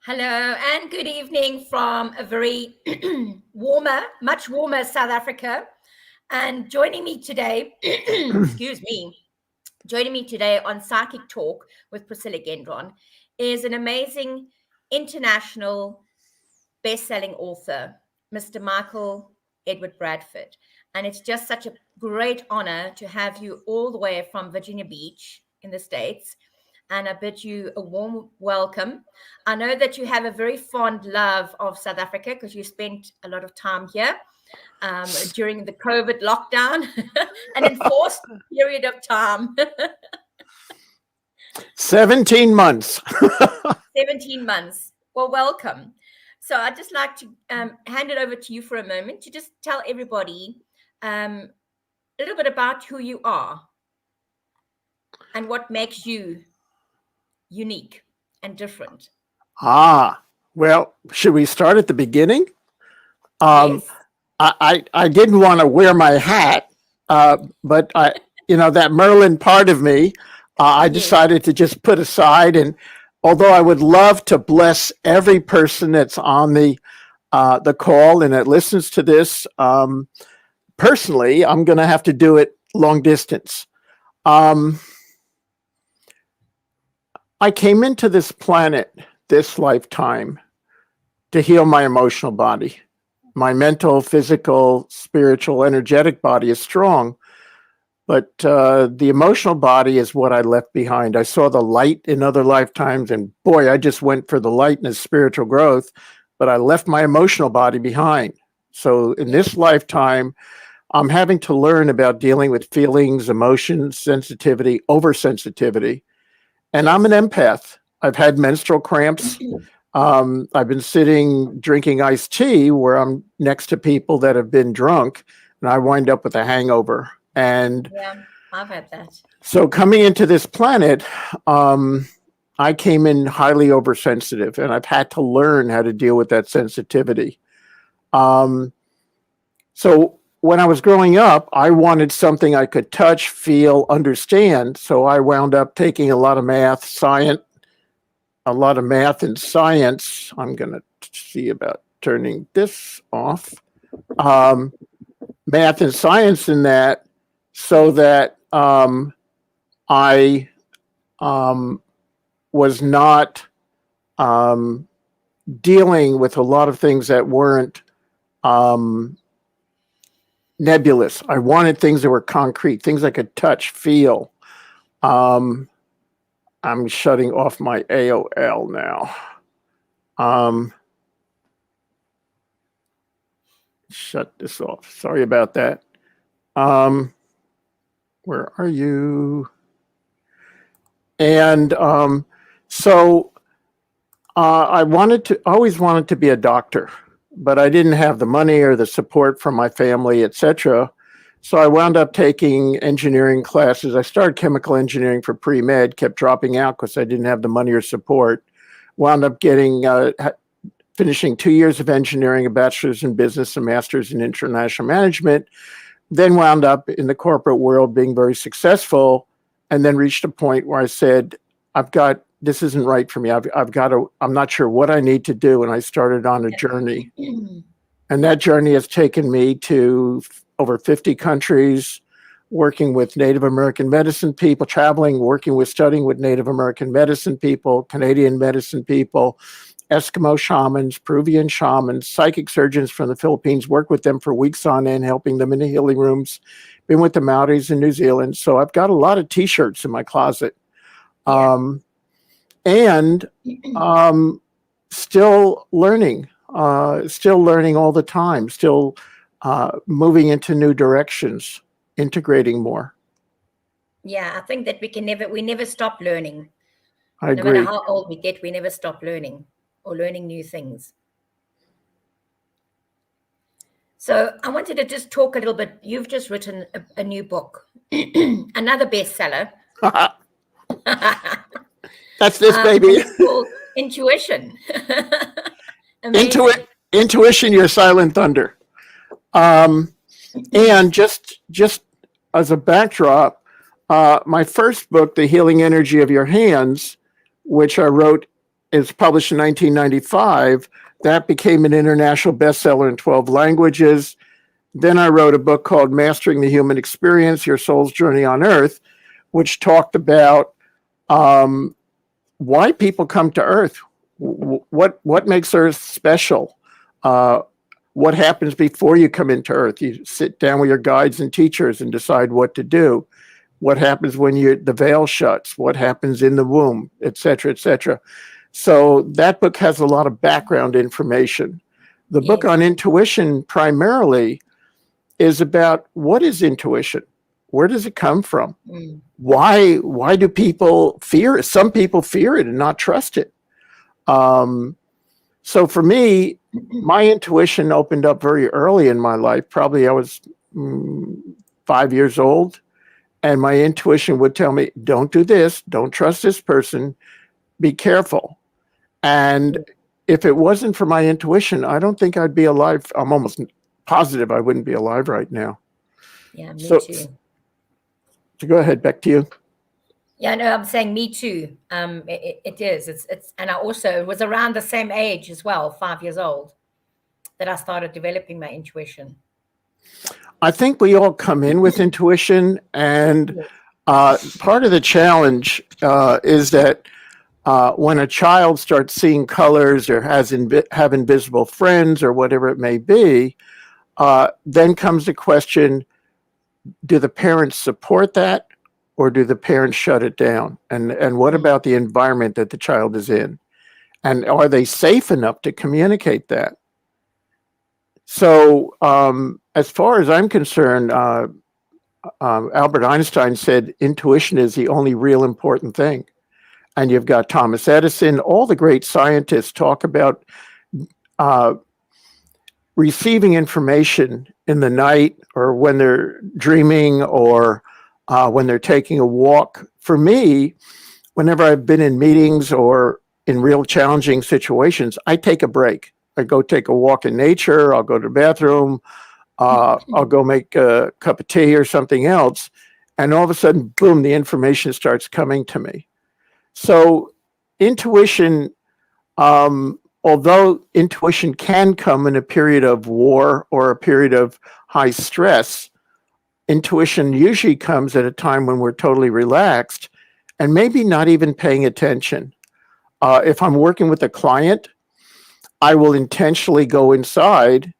Hello and good evening from a very much warmer South Africa. And joining me today, joining me today on Psychic Talk with Priscilla Gendron is an amazing international best-selling author, Mr. Michael Edward Bradford. And it's just such a great honor to have you all the way from Virginia Beach in the States. And I bid you a warm welcome. I know that you have a very fond love of South Africa because you spent a lot of time here during the COVID lockdown, an enforced period of time. 17 months. 17 months. Well, welcome. So I'd just like to hand it over to you for a moment to just tell everybody a little bit about who you are and what makes you unique and different. Well, should we start at the beginning? Yes. I didn't want to wear my hat, but that Merlin part of me, I decided to just put aside. And although I would love to bless every person that's on the call and that listens to this, personally, I'm going to have to do it long distance. I came into this planet, this lifetime, to heal my emotional body. My mental, physical, spiritual, energetic body is strong, but the emotional body is what I left behind. I saw the light in other lifetimes, and boy, I just went for the light and the spiritual growth, but I left my emotional body behind. So in this lifetime, I'm having to learn about dealing with feelings, emotions, sensitivity, oversensitivity. And I'm an empath. I've had menstrual cramps. I've been sitting drinking iced tea where I'm next to people that have been drunk, and I wind up with a hangover. And yeah, I've had that. So coming into this planet, I came in highly oversensitive, and I've had to learn how to deal with that sensitivity. So when I was growing up, I wanted something I could touch, feel, understand. So I wound up taking a lot of math and science. I'm going to see about turning this off. Math and science in that, so that I was not dealing with a lot of things that weren't nebulous. I wanted things that were concrete, things I could touch, feel. I'm shutting off my AOL now. Shut this off. Sorry about that. Where are you? And so I always wanted to be a doctor, but I didn't have the money or the support from my family, etc. So I wound up taking engineering classes. I started chemical engineering for pre-med, kept dropping out because I didn't have the money or support. Wound up finishing 2 years of engineering, a bachelor's in business, a master's in international management, then wound up in the corporate world being very successful, and then reached a point where I said, this isn't right for me. I'm not sure what I need to do. And I started on a journey. And that journey has taken me to over 50 countries, working with Native American medicine people, studying with Native American medicine people, Canadian medicine people, Eskimo shamans, Peruvian shamans, psychic surgeons from the Philippines, work with them for weeks on end, helping them in the healing rooms, been with the Maoris in New Zealand. So I've got a lot of t-shirts in my closet. And still learning all the time, still moving into new directions, integrating more. Yeah, I think that we never stop learning. I agree. No matter how old we get, we never stop learning or learning new things. So I wanted to just talk a little bit. You've just written a new book, another bestseller. That's this baby. It's called Intuition. Intuition, your silent thunder. And just as a backdrop, my first book, The Healing Energy of Your Hands, which I wrote it was published in 1995. That became an international bestseller in 12 languages. Then I wrote a book called Mastering the Human Experience, Your Soul's Journey on Earth, which talked about why people come to Earth, what makes Earth special, what happens before you come into Earth. You sit down with your guides and teachers and decide what to do. What happens when the veil shuts, what happens in the womb, et cetera, et cetera. So that book has a lot of background information. The book on intuition primarily is about what is intuition? Where does it come from? Why do people fear it? Some people fear it and not trust it. So for me, my intuition opened up very early in my life. Probably I was 5 years old. And my intuition would tell me, don't do this, don't trust this person, be careful. And if it wasn't for my intuition, I don't think I'd be alive. I'm almost positive I wouldn't be alive right now. Yeah, me too. So go ahead, back to you. Yeah, no, I'm saying me too. It is. It's, and I also, it was around the same age as well, 5 years old, that I started developing my intuition. I think we all come in with intuition, and part of the challenge is that when a child starts seeing colors or have invisible friends or whatever it may be, then comes the question, do the parents support that or do the parents shut it down? And what about the environment that the child is in? And are they safe enough to communicate that? So as far as I'm concerned, Albert Einstein said intuition is the only real important thing. And you've got Thomas Edison, all the great scientists talk about receiving information in the night or when they're dreaming or when they're taking a walk. For me, whenever I've been in meetings or in real challenging situations, I take a break. I go take a walk in nature. I'll go to the bathroom. I'll go make a cup of tea or something else. And all of a sudden, boom, the information starts coming to me. So intuition, although intuition can come in a period of war or a period of high stress, intuition usually comes at a time when we're totally relaxed and maybe not even paying attention. If I'm working with a client, I will intentionally go inside,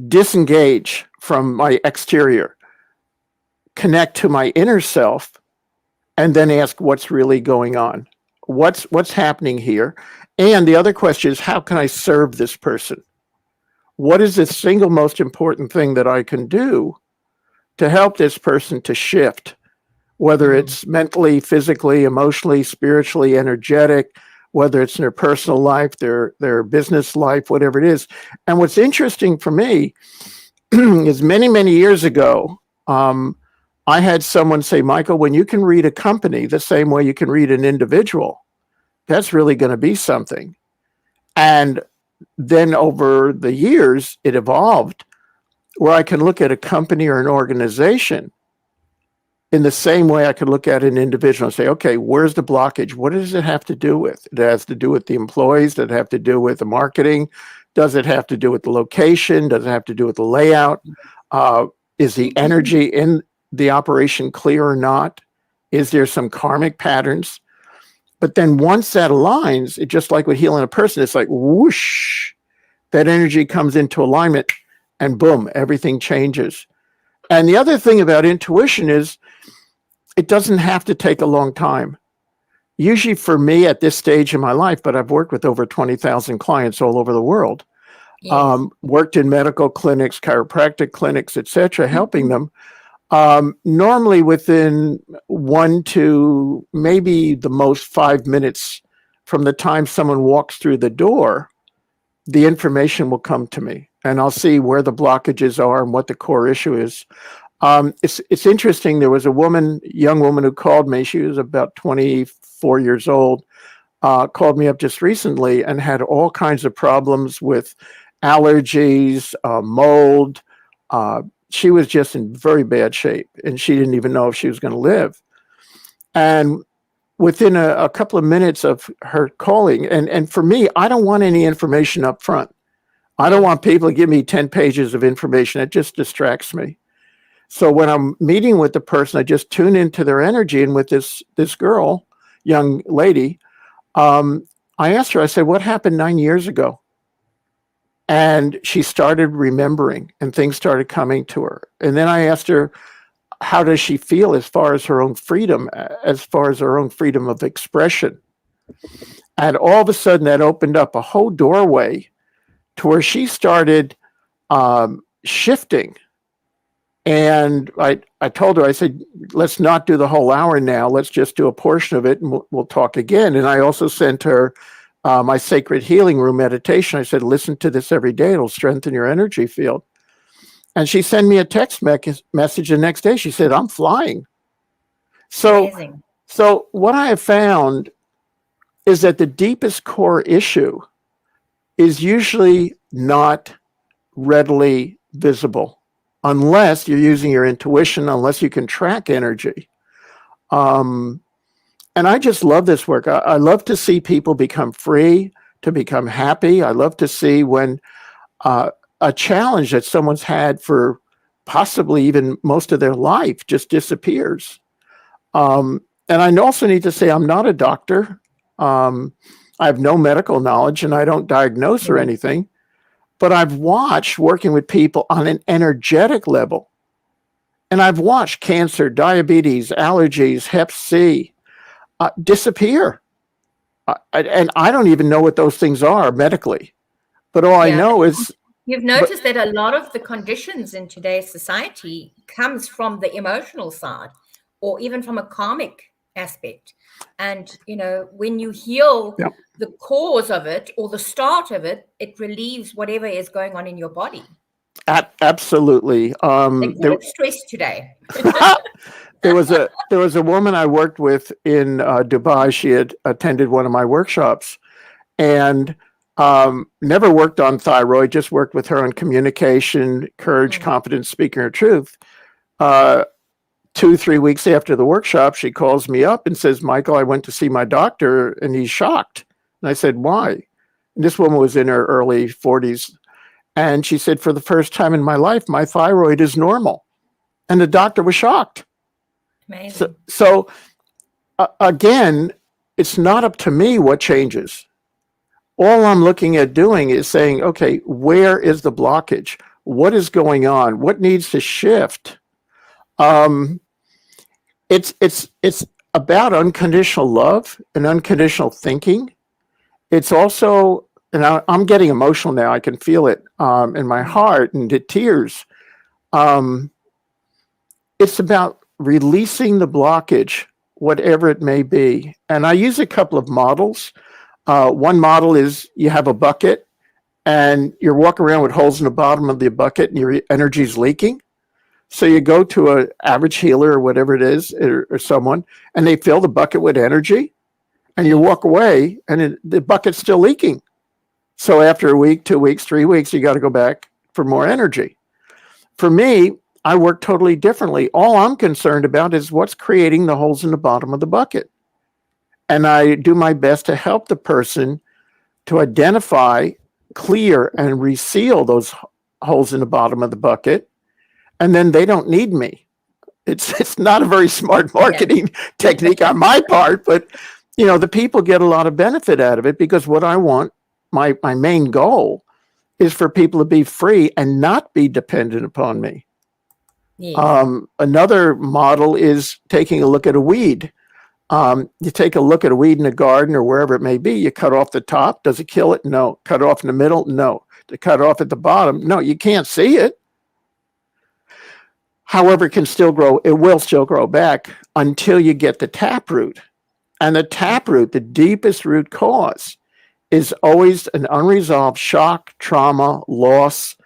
disengage from my exterior, connect to my inner self, and then ask what's really going on. What's happening here? And the other question is, how can I serve this person? What is the single most important thing that I can do to help this person to shift, whether it's mentally, physically, emotionally, spiritually, energetic, whether it's in their personal life, their business life, whatever it is. And what's interesting for me is many, many years ago, I had someone say, Michael, when you can read a company the same way you can read an individual, that's really going to be something. And then over the years, it evolved where I can look at a company or an organization in the same way I could look at an individual and say, okay, where's the blockage? What does it have to do with? It has to do with the employees. Does it have to do with the marketing? Does it have to do with the location? Does it have to do with the layout? Is the energy in the operation clear or not? Is there some karmic patterns? But then once that aligns, it just like with healing a person, it's like whoosh, that energy comes into alignment and boom, everything changes. And the other thing about intuition is it doesn't have to take a long time. Usually for me at this stage in my life, but I've worked with over 20,000 clients all over the world, worked in medical clinics, chiropractic clinics, etc., helping them. Normally within 1 to maybe the most 5 minutes from the time someone walks through the door, the information will come to me and I'll see where the blockages are and what the core issue is. It's interesting. There was a young woman who called me. She was about 24 years old, called me up just recently and had all kinds of problems with allergies, mold. She was just in very bad shape and she didn't even know if she was going to live. And within a couple of minutes of her calling. And for me, I don't want any information up front. I don't want people to give me 10 pages of information. It just distracts me. So when I'm meeting with the person, I just tune into their energy. And with this girl, young lady, I asked her, I said, what happened 9 years ago? And she started remembering and things started coming to her. And then I asked her, how does she feel as far as her own freedom of expression? And all of a sudden that opened up a whole doorway to where she started shifting. And I told her, I said, let's not do the whole hour now. Let's just do a portion of it and we'll talk again. And I also sent her my sacred healing room meditation. I said, listen to this every day. It'll strengthen your energy field. And she sent me a text message the next day. She said, I'm flying. Amazing. So what I have found is that the deepest core issue is usually not readily visible unless you're using your intuition, unless you can track energy. And I just love this work. I love to see people become free, to become happy. I love to see when a challenge that someone's had for possibly even most of their life just disappears. And I also need to say I'm not a doctor. I have no medical knowledge and I don't diagnose or anything, but I've watched working with people on an energetic level. And I've watched cancer, diabetes, allergies, Hep C disappear. And I don't even know what those things are medically, but all I know is... You've noticed that a lot of the conditions in today's society comes from the emotional side or even from a karmic aspect. And, you know, when you heal the cause of it or the start of it, it relieves whatever is going on in your body. Absolutely. They call it stress today. There was a woman I worked with in Dubai. She had attended one of my workshops and never worked on thyroid, just worked with her on communication, courage, confidence, speaking her truth. 2-3 weeks after the workshop, she calls me up and says, Michael, I went to see my doctor and he's shocked. And I said, why? And this woman was in her early 40s. And she said, for the first time in my life, my thyroid is normal. And the doctor was shocked. Amazing. So again, it's not up to me what changes. All I'm looking at doing is saying, okay, where is the blockage? What is going on? What needs to shift? It's about unconditional love and unconditional thinking. It's also, and I'm getting emotional now. I can feel it in my heart and the tears. It's about releasing the blockage, whatever it may be. And I use a couple of models. One model is you have a bucket and you're walking around with holes in the bottom of the bucket and your energy is leaking. So you go to an average healer or whatever it is, or someone, and they fill the bucket with energy and you walk away and the bucket's still leaking. So after a week, 2 weeks, 3 weeks, you got to go back for more energy. For me, I work totally differently. All I'm concerned about is what's creating the holes in the bottom of the bucket. And I do my best to help the person to identify, clear, and reseal those holes in the bottom of the bucket. And then they don't need me. It's not a very smart marketing technique on my part, but you know, the people get a lot of benefit out of it because what I want, my main goal is for people to be free and not be dependent upon me. Another model is taking a look at a weed. You take a look at a weed in a garden or wherever it may be, you cut off the top. Does it kill it? No. Cut off in the middle? No. To cut off at the bottom? No, you can't see it. However, it can still grow. It will still grow back until you get the taproot. And the taproot, the deepest root cause, is always an unresolved shock, trauma, loss,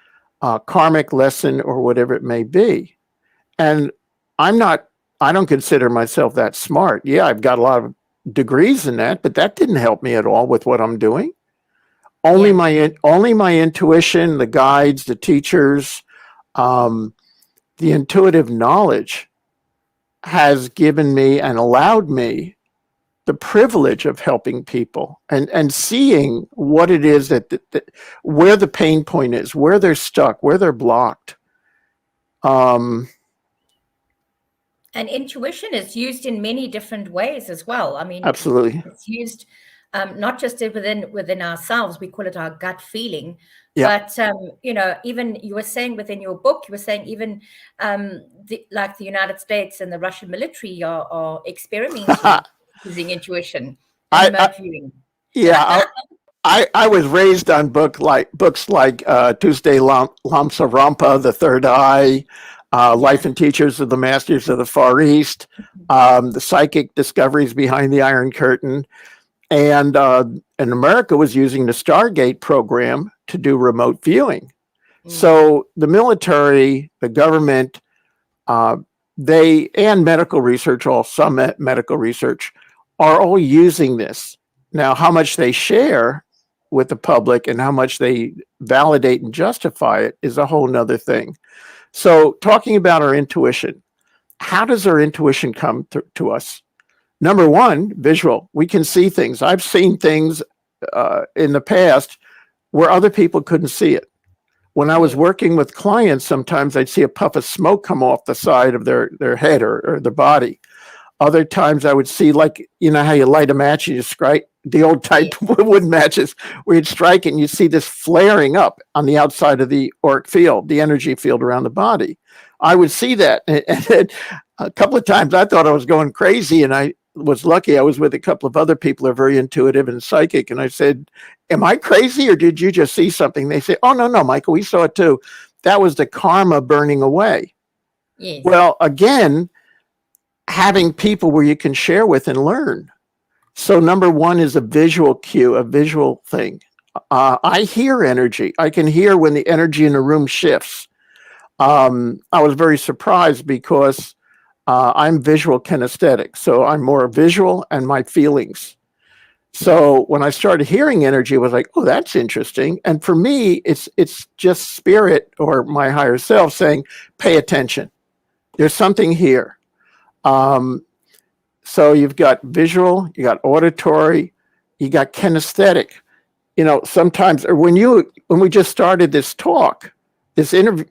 karmic lesson, or whatever it may be. And I don't consider myself that smart. Yeah, I've got a lot of degrees in that, but that didn't help me at all with what I'm doing. Only my intuition, the guides, the teachers, the intuitive knowledge has given me and allowed me the privilege of helping people and seeing what it is that where the pain point is, where they're stuck, where they're blocked. And intuition is used in many different ways as well. I mean, Absolutely. it's used not just within ourselves. We call it our gut feeling. Yeah. But, even you were saying within your book, you were saying even like the United States and the Russian military are experimenting using intuition and remote viewing. Yeah. I was raised on books like Tuesday Lamsa Rampa, The Third Eye, Life and Teachers of the Masters of the Far East, the Psychic Discoveries Behind the Iron Curtain. And America was using the Stargate program to do remote viewing. So the military, the government, and medical research, some medical research, are all using this. Now, how much they share with the public and how much they validate and justify it is a whole nother thing. So talking about our intuition, how does our intuition come to us? Number one, visual. We can see things. I've seen things in the past where other people couldn't see it. When I was working with clients, sometimes I'd see a puff of smoke come off the side of their head or their body. Other times I would see, like, you know how you light a match, you just strike the old type wood matches where you'd strike it and you see this flaring up on the outside of the auric field, the energy field around the body. I would see that. And a couple of times I thought I was going crazy, and I was lucky. I was with a couple of other people who are very intuitive and psychic. And I said, am I crazy or did you just see something? They say, oh, no, Michael, we saw it too. That was the karma burning away. Yes. Well, again, having people where you can share with and learn. So number one is a visual cue, a visual thing. I hear energy. I can hear when the energy in the room shifts. I was very surprised because I'm visual kinesthetic. So I'm more visual and my feelings. So when I started hearing energy, it was like, oh, that's interesting. And for me, it's just spirit or my higher self saying, pay attention. There's something here. So you've got visual, you got auditory, you got kinesthetic. You know, sometimes, or when we just started this talk, this interview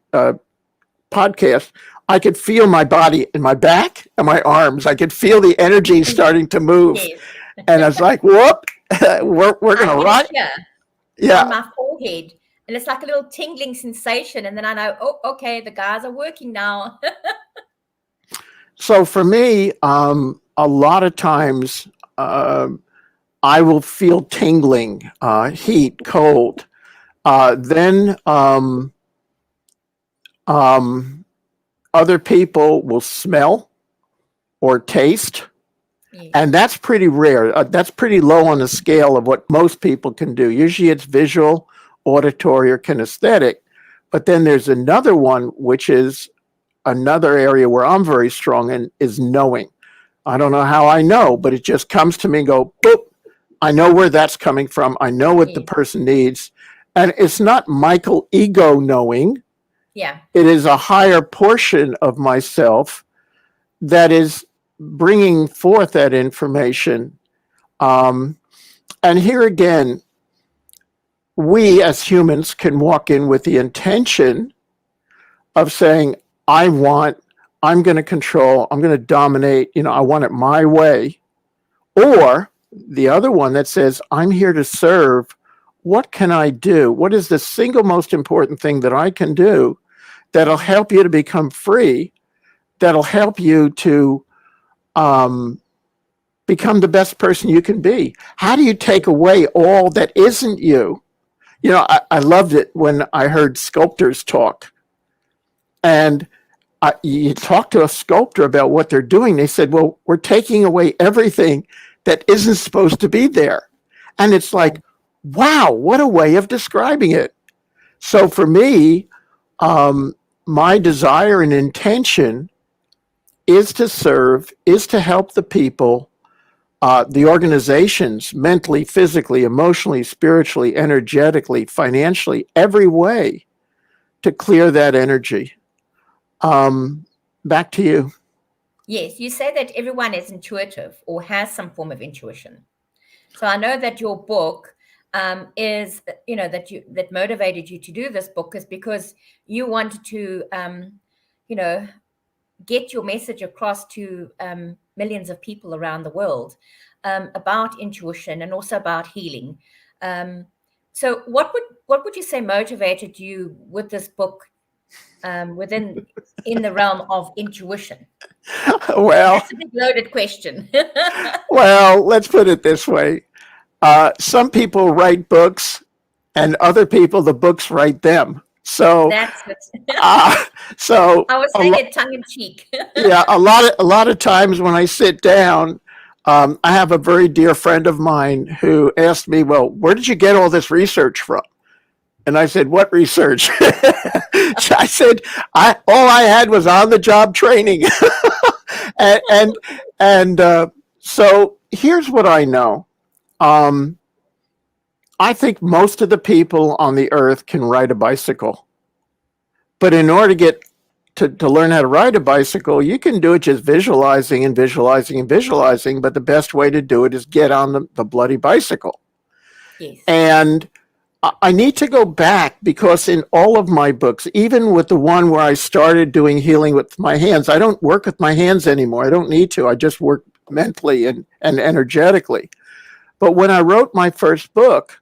podcast, I could feel my body in my back and my arms. I could feel the energy starting to move, and I was like, "Whoop, we're gonna ride." Yeah, on my forehead, and it's like a little tingling sensation, and then I know, oh, okay, the guys are working now. So for me, a lot of times I will feel tingling, heat, cold. Then other people will smell or taste. And that's pretty rare. That's pretty low on the scale of what most people can do. Usually it's visual, auditory, or kinesthetic. But then there's another one, which is another area where I'm very strong in, is knowing. I don't know how I know, but it just comes to me and go, boop. I know where that's coming from. I know what the person needs. And it's not Michael ego knowing. Yeah. It is a higher portion of myself that is bringing forth that information. And here again, we as humans can walk in with the intention of saying, I'm going to control, I'm going to dominate, I want it my way. Or the other one that says, I'm here to serve. What can I do? What is the single most important thing that I can do that'll help you to become free, that'll help you to become the best person you can be? How do you take away all that isn't you? I loved it when I heard sculptors talk. And you talk to a sculptor about what they're doing. They said, well, we're taking away everything that isn't supposed to be there. And it's like, wow, what a way of describing it. So for me, my desire and intention is to serve, is to help the people, the organizations, mentally, physically, emotionally, spiritually, energetically, financially, every way to clear that energy. Back to you. Yes, you say that everyone is intuitive or has some form of intuition. So I know that your book is, that motivated you to do this book is because you wanted to, you know, get your message across to millions of people around the world about intuition and also about healing. So what would you say motivated you with this book within in the realm of intuition? Well, That's a big loaded question. well, let's put it this way. Some people write books, and other people, the books write them. So, That's it. uh, so I was a saying lo- it tongue in cheek. yeah, a lot of times when I sit down, I have a very dear friend of mine who asked me, "Well, where did you get all this research from?" And I said, "What research?" I said, "I all I had was on the job training." and and, and so here's what I know. Um, I think most of the people on the earth can ride a bicycle. But in order to get to learn how to ride a bicycle, you can do it just visualizing and visualizing and visualizing. But the best way to do it is get on the bloody bicycle. Yes. And I need to go back because in all of my books, even with the one where I started doing healing with my hands, I don't work with my hands anymore. I don't need to. I just work mentally and energetically. But when I wrote my first book,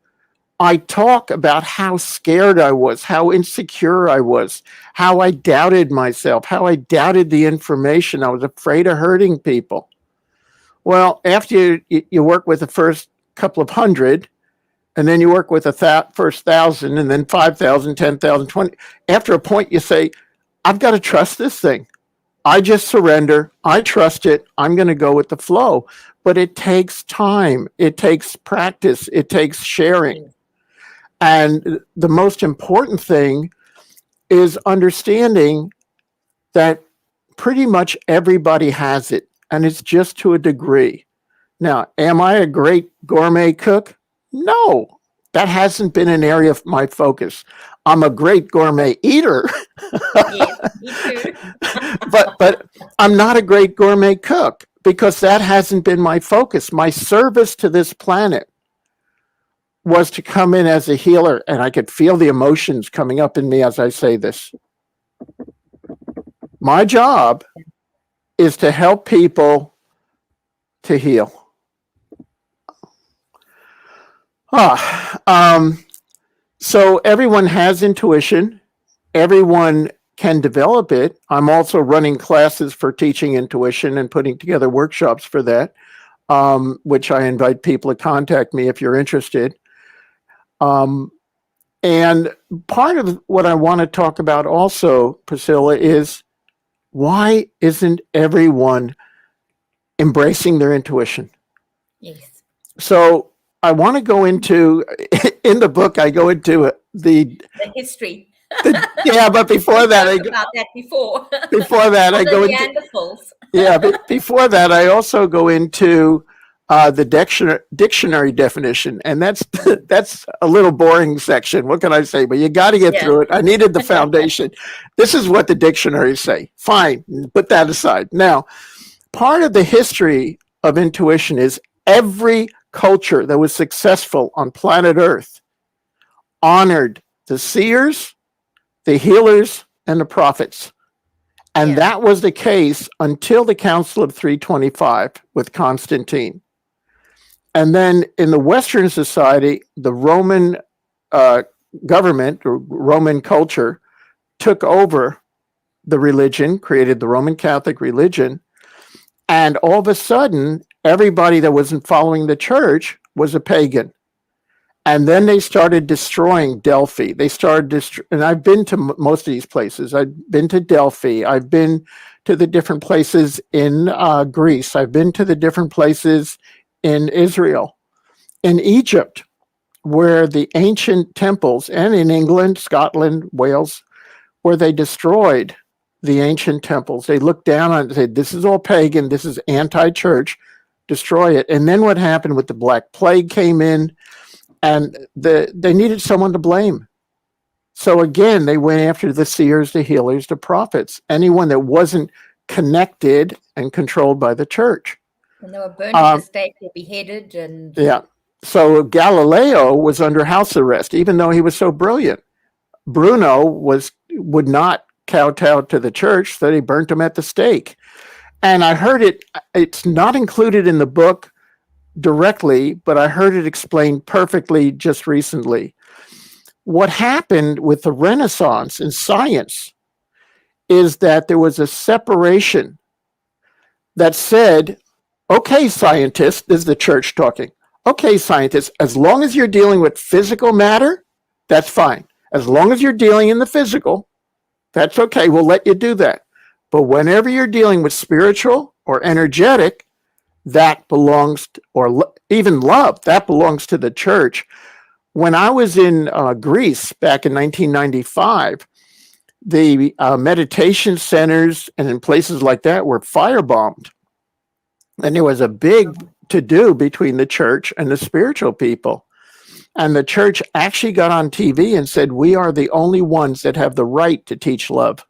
I talk about how scared I was, how insecure I was, how I doubted myself, how I doubted the information. I was afraid of hurting people. Well, after you work with the first couple of hundred, and then you work with first 1,000, and then 5,000, 10,000, 20. After a point, you say, I've got to trust this thing. I just surrender. I trust it. I'm going to go with the flow. But it takes time. It takes practice. It takes sharing. And the most important thing is understanding that pretty much everybody has it, and it's just to a degree. Now, am I a great gourmet cook? No, that hasn't been an area of my focus. I'm a great gourmet eater, Yes, me too. but I'm not a great gourmet cook because that hasn't been my focus. My service to this planet was to come in as a healer, and I could feel the emotions coming up in me as I say this. My job is to help people to heal. So everyone has intuition. Everyone can develop it. I'm also running classes for teaching intuition and putting together workshops for that, which I invite people to contact me if you're interested. And part of what I want to talk about also, Priscilla, is why isn't everyone embracing their intuition? Yes. So I want to go into, in the book, I go into The history. yeah, but before that, I spoke about that before. before that, I The go into, Neanderthals. yeah, but before that, I also go into the dictionary definition, and that's a little boring section. What can I say? But you got to get Yeah. through it. I needed the foundation. This is what the dictionaries say. Fine, put that aside. Now, part of the history of intuition is every culture that was successful on planet Earth honored the seers, the healers, and the prophets. And Yeah. that was the case until the Council of 325 with Constantine. And then in the Western society, the Roman government or Roman culture took over the religion, created the Roman Catholic religion. And all of a sudden, everybody that wasn't following the church was a pagan. And then they started destroying Delphi. They started and I've been to most of these places. I've been to Delphi. I've been to the different places in Greece. I've been to the different places in Israel, in Egypt, where the ancient temples, and in England, Scotland, Wales, where they destroyed the ancient temples. They looked down on it and said, this is all pagan. This is anti-church. Destroy it. And then what happened with the Black Plague came in, and they needed someone to blame. So again, they went after the seers, the healers, the prophets, anyone that wasn't connected and controlled by the church. And they were burned at the stake or beheaded. And yeah. So Galileo was under house arrest, even though he was so brilliant. Bruno would not kowtow to the church, so they burnt him at the stake. And I heard it's not included in the book directly, but I heard it explained perfectly just recently. What happened with the Renaissance in science is that there was a separation that said, okay, scientists, this is the church talking. Okay, scientists, as long as you're dealing with physical matter, that's fine. As long as you're dealing in the physical, that's okay. We'll let you do that. But whenever you're dealing with spiritual or energetic, that belongs, or even love, that belongs to the church. When I was in Greece back in 1995, the meditation centers and in places like that were firebombed. And there was a big to-do between the church and the spiritual people. And the church actually got on TV and said, we are the only ones that have the right to teach love.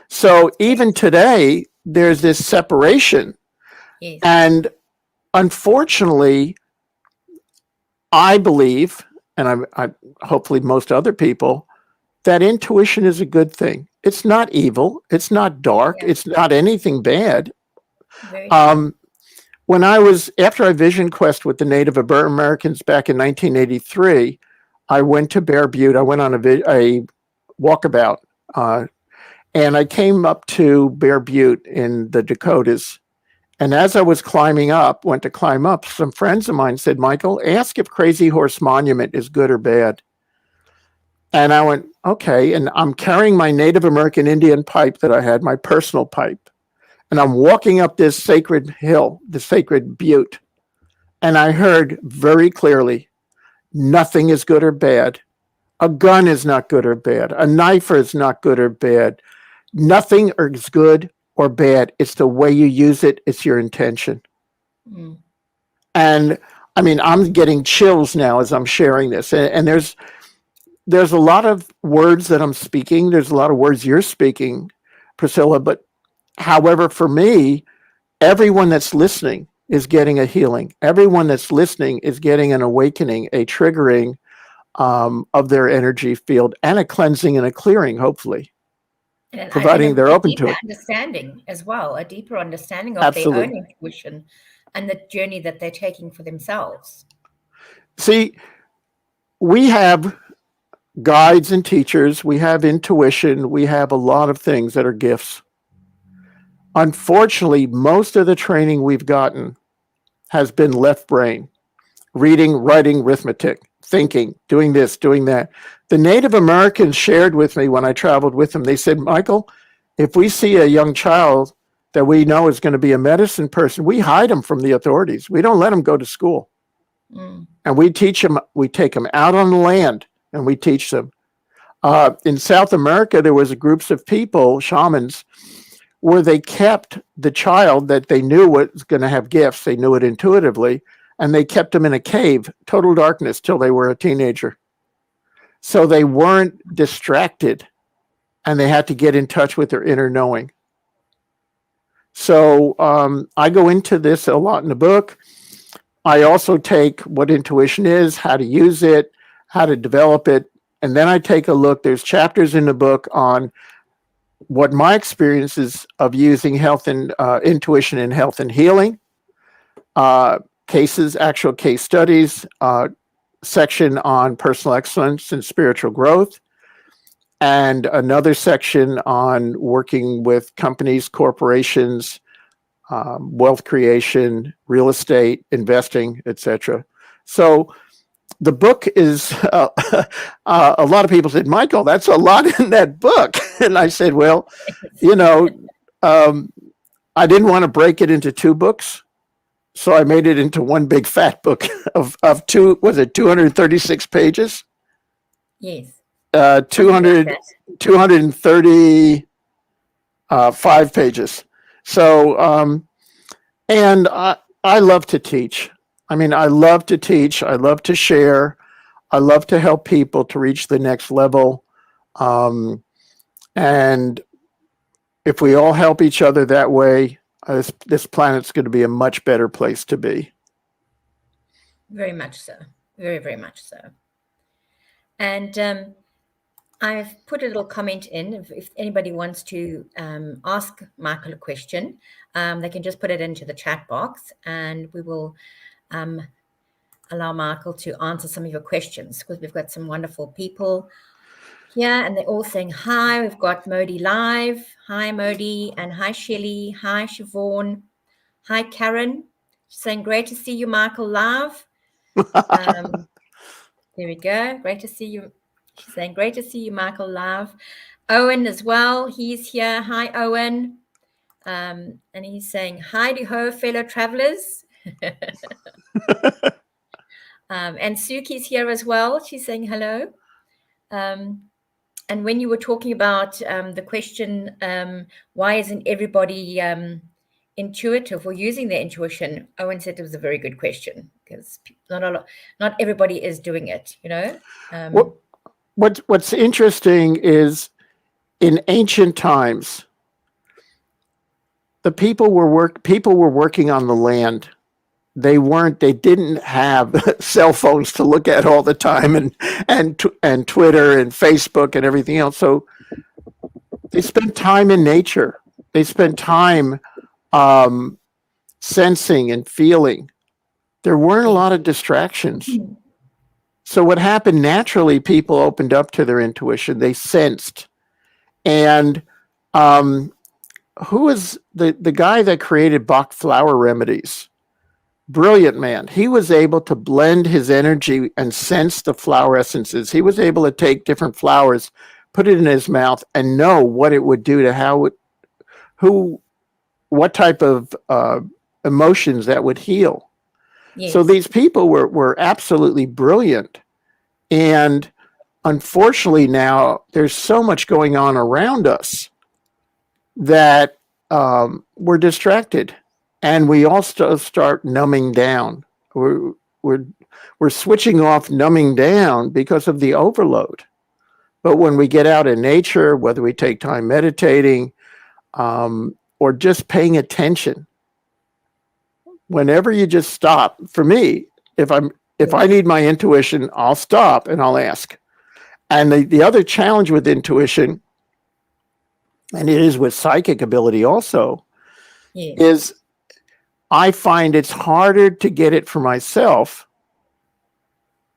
So even today, there's this separation. yes. And unfortunately, I believe, and I hopefully most other people, that intuition is a good thing. It's not evil. It's not dark. Yeah. It's not anything bad. Very true. When after I vision quest with the Native Americans back in 1983, I went to Bear Butte. I went on a walkabout, and I came up to Bear Butte in the Dakotas. And as I was went to climb up, some friends of mine said, Michael, ask if Crazy Horse Monument is good or bad. And I went, okay. And I'm carrying my Native American Indian pipe that I had, my personal pipe. And I'm walking up this sacred hill, the sacred butte. And I heard very clearly, nothing is good or bad. A gun is not good or bad. A knife is not good or bad. Nothing is good or bad. It's the way you use it. It's your intention. Mm. And I mean, I'm getting chills now as I'm sharing this. And there's a lot of words that I'm speaking. There's a lot of words you're speaking, Priscilla. But however, for me, everyone that's listening is getting a healing. Everyone that's listening is getting an awakening, a triggering of their energy field, and a cleansing and a clearing, hopefully. And providing they're open to it. Understanding as well, a deeper understanding of Absolutely. their own intuition and the journey that they're taking for themselves. See, we have guides and teachers, we have intuition, we have a lot of things that are gifts. Unfortunately, most of the training we've gotten has been left brain, reading, writing, arithmetic, thinking, doing this, doing that. The Native Americans shared with me when I traveled with them, they said, Michael, if we see a young child that we know is going to be a medicine person, we hide them from the authorities. We don't let them go to school. Mm. And we teach them, we take them out on the land and we teach them. In South America, there was groups of people, shamans, where they kept the child that they knew was going to have gifts. They knew it intuitively. And they kept them in a cave, total darkness, till they were a teenager. So they weren't distracted and they had to get in touch with their inner knowing. So I go into this a lot in the book. I also take what intuition is, how to use it, how to develop it. And then I take a look. There's chapters in the book on what my experiences of using health and intuition in health and healing, cases, actual case studies, section on personal excellence and spiritual growth, and another section on working with companies, corporations, wealth creation, real estate, investing, etc. So the book is, a lot of people said, Michael, that's a lot in that book. And I said, well, you know, I didn't want to break it into two books. So I made it into one big fat book of 236 pages? Yes. 235 pages. So, and I love to teach. I mean, I love to teach. I love to share. I love to help people to reach the next level. And if we all help each other that way, this planet's going to be a much better place to be. Very much so. Very, very much so. And I've put a little comment in. If anybody wants to ask Michael a question, they can just put it into the chat box, and we will allow Michael to answer some of your questions, because we've got some wonderful people here, and they're all saying hi. We've got Modi live. Hi, Modi, and hi, Shelley. Hi, Siobhan. Hi, Karen. She's saying great to see you, Michael, live. There we go. Great to see you. She's saying great to see you, Michael, live. Owen as well. He's here. Hi, Owen. And he's saying hi to ho, fellow travelers. And Suki's here as well. She's saying hello. And when you were talking about the question, why isn't everybody intuitive or using their intuition? Owen said it was a very good question, because not everybody is doing it, you know. What's interesting is, in ancient times, the people were working on the land. They didn't have cell phones to look at all the time, and Twitter and Facebook and everything else. So they spent time in nature. They spent time sensing and feeling. There weren't a lot of distractions. So what happened naturally, people opened up to their intuition. They sensed. And who is the guy that created Bach flower remedies? Brilliant man. He was able to blend his energy and sense the flower essences. He was able to take different flowers, put it in his mouth, and know what it would do to what type of emotions that would heal. Yes. So these people were absolutely brilliant. And unfortunately now there's so much going on around us that we're distracted. And we also start numbing down. We're switching off numbing down because of the overload. But when we get out in nature, whether we take time meditating or just paying attention, whenever you just stop, for me, if I need my intuition, I'll stop and I'll ask. And the other challenge with intuition, and it is with psychic ability also, is I find it's harder to get it for myself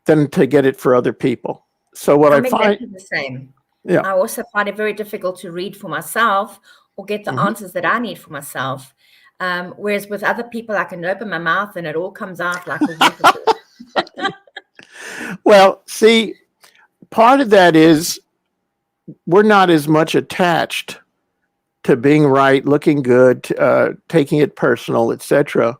than to get it for other people. So what I find exactly the same. Yeah. I also find it very difficult to read for myself or get the answers that I need for myself. Whereas with other people, I can open my mouth and it all comes out like a waterfall. Well, see, part of that is we're not as much attached to being right, looking good, taking it personal, etc.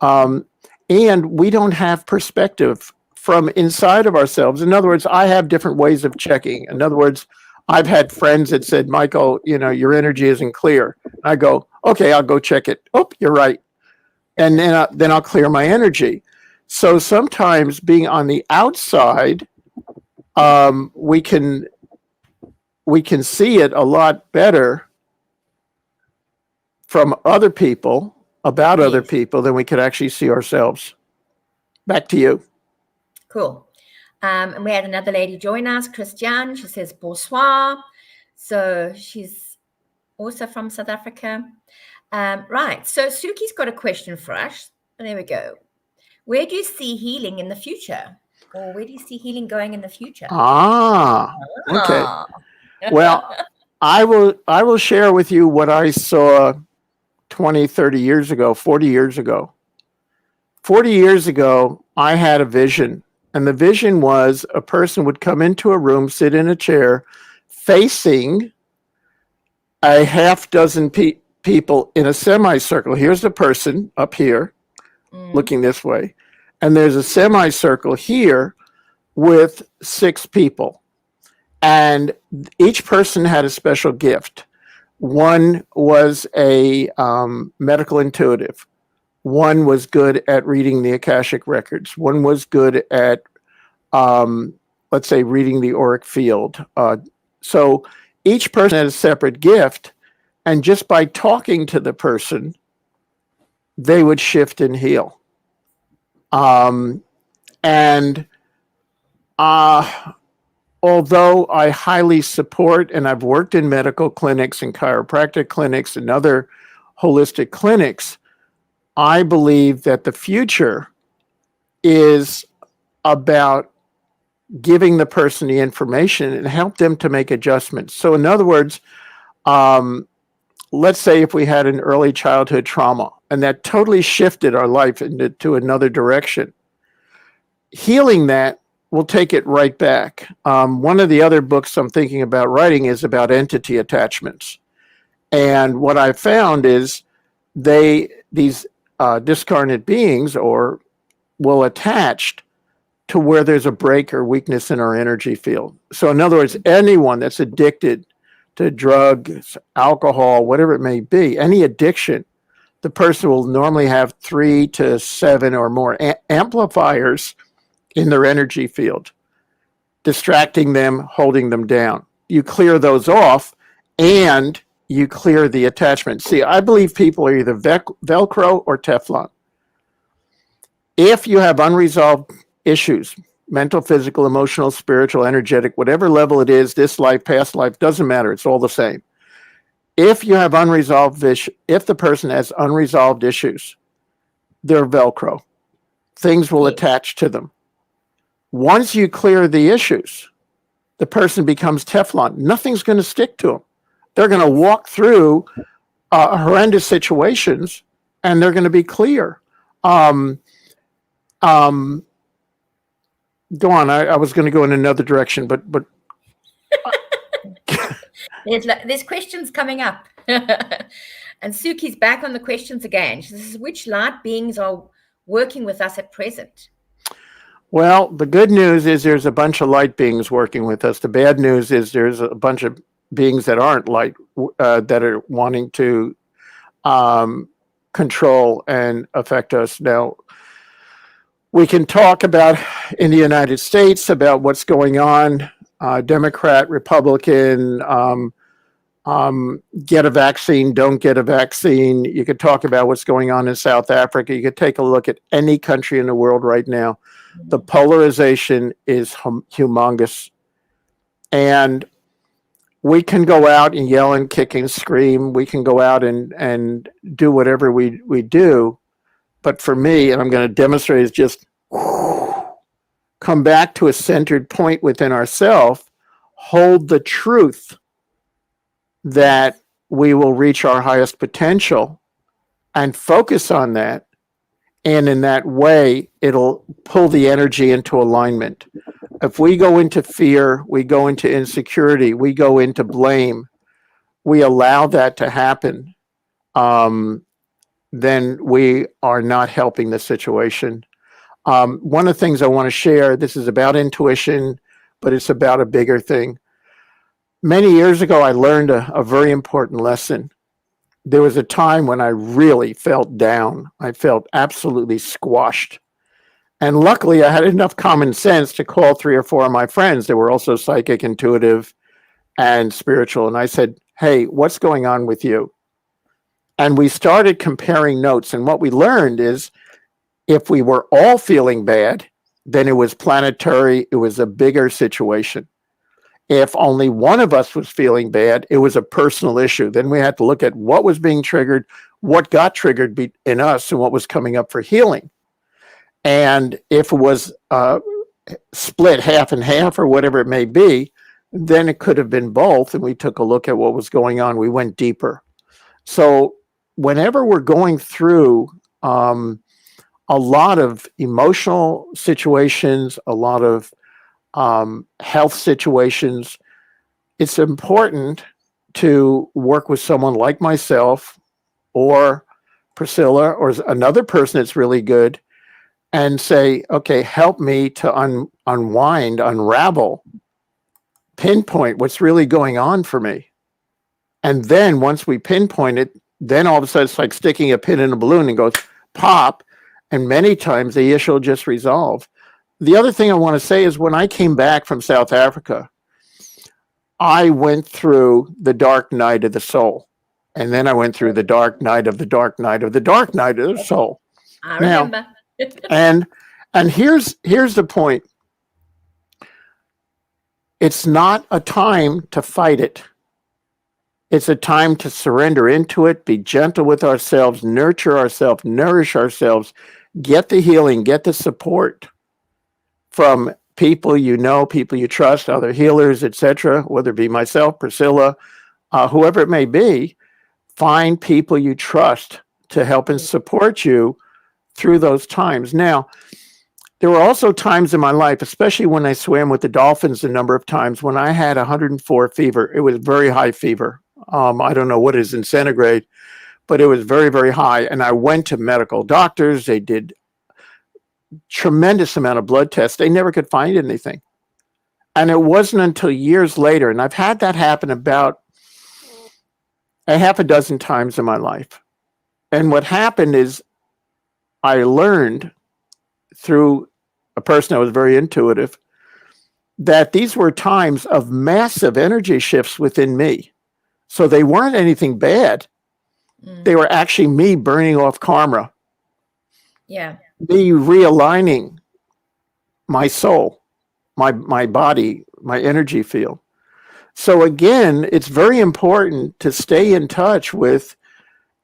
And we don't have perspective from inside of ourselves. In other words, I have different ways of checking. In other words, I've had friends that said, Michael, your energy isn't clear. I go, okay, I'll go check it. Oh, you're right. And then I'll clear my energy. So sometimes being on the outside, we can see it a lot better from other people, about other people, than we could actually see ourselves. Back to you. Cool. And we had another lady join us, Christiane. She says, bonsoir. So she's also from South Africa. Right. So Suki's got a question for us. There we go. Where do you see healing in the future? Or where do you see healing going in the future? Okay. Well, I will share with you what I saw 20, 30 years ago, 40 years ago. 40 years ago, I had a vision. And the vision was a person would come into a room, sit in a chair, facing a half dozen people in a semicircle. Here's the person up here, looking this way. And there's a semicircle here with 6 people. And each person had a special gift. One was a medical intuitive. One was good at reading the Akashic records. One was good at, let's say, reading the auric field. So each person had a separate gift, And just by talking to the person, they would shift and heal. And although I highly support, and I've worked in medical clinics and chiropractic clinics and other holistic clinics, I believe that the future is about giving the person the information and help them to make adjustments. So in other words, let's say if we had an early childhood trauma and that totally shifted our life into another direction, healing that will take it right back. One of the other books I'm thinking about writing is about entity attachments. And what I found is these discarnate beings will attach to where there's a break or weakness in our energy field. So in other words, anyone that's addicted to drugs, alcohol, whatever it may be, any addiction, the person will normally have 3 to 7 or more amplifiers in their energy field, distracting them, holding them down. You clear those off and you clear the attachment. See, I believe people are either Velcro or Teflon. If you have unresolved issues, mental, physical, emotional, spiritual, energetic, whatever level it is, this life, past life, doesn't matter. It's all the same. If you have unresolved if the person has unresolved issues, they're Velcro. Things will attach to them. Once you clear the issues, the person becomes Teflon. Nothing's going to stick to them. They're going to walk through horrendous situations and they're going to be clear. Go on. I was going to go in another direction, but there's questions coming up. And Suki's back on the questions again. She says, which light beings are working with us at present? Well, the good news is there's a bunch of light beings working with us. The bad news is there's a bunch of beings that aren't light, that are wanting to control and affect us. Now, we can talk about in the United States about what's going on, Democrat, Republican, get a vaccine, don't get a vaccine. You could talk about what's going on in South Africa. You could take a look at any country in the world right now. The polarization is humongous. And we can go out and yell and kick and scream. We can go out and do whatever we do. But for me, and I'm going to demonstrate, is just come back to a centered point within ourselves, hold the truth that we will reach our highest potential and focus on that. And in that way, it'll pull the energy into alignment. If we go into fear, we go into insecurity, we go into blame, we allow that to happen, then we are not helping the situation. One of the things I want to share, this is about intuition, but it's about a bigger thing. Many years ago, I learned a very important lesson. There was a time when I really felt down. I felt absolutely squashed. And luckily, I had enough common sense to call 3 or 4 of my friends that were also psychic, intuitive, and spiritual. And I said, hey, what's going on with you? And we started comparing notes. And what we learned is if we were all feeling bad, then it was planetary. It was a bigger situation. If only one of us was feeling bad, it was a personal issue. Then we had to look at what was being triggered, what got triggered in us, and what was coming up for healing. And if it was split half and half or whatever it may be, then it could have been both. And we took a look at what was going on. We went deeper. So whenever we're going through a lot of emotional situations, a lot of health situations, it's important to work with someone like myself or Priscilla or another person that's really good and say, okay, help me to unwind, unravel, pinpoint what's really going on for me. And then once we pinpoint it, then all of a sudden it's like sticking a pin in a balloon and goes pop. And many times the issue will just resolve. The other thing I want to say is when I came back from South Africa, I went through the dark night of the soul. And then I went through the dark night of the dark night of the dark night of the soul. I Now, remember. and here's the point. It's not a time to fight it. It's a time to surrender into it, be gentle with ourselves, nurture ourselves, nourish ourselves, get the healing, get the support from people you know, people you trust, other healers, etc., whether it be myself, Priscilla, whoever it may be. Find people you trust to help and support you through those times. Now, there were also times in my life, especially when I swam with the dolphins a number of times, when I had 104 fever. It was very high fever. I don't know what is in centigrade, but it was very, very high. And I went to medical doctors. They did tremendous amount of blood tests. They never could find anything. And it wasn't until years later, and I've had that happen about a half a dozen times in my life. And what happened is I learned through a person that was very intuitive that these were times of massive energy shifts within me. So they weren't anything bad. They were actually me burning off karma. Yeah. Me realigning my soul, my body, my energy field. So again, it's very important to stay in touch with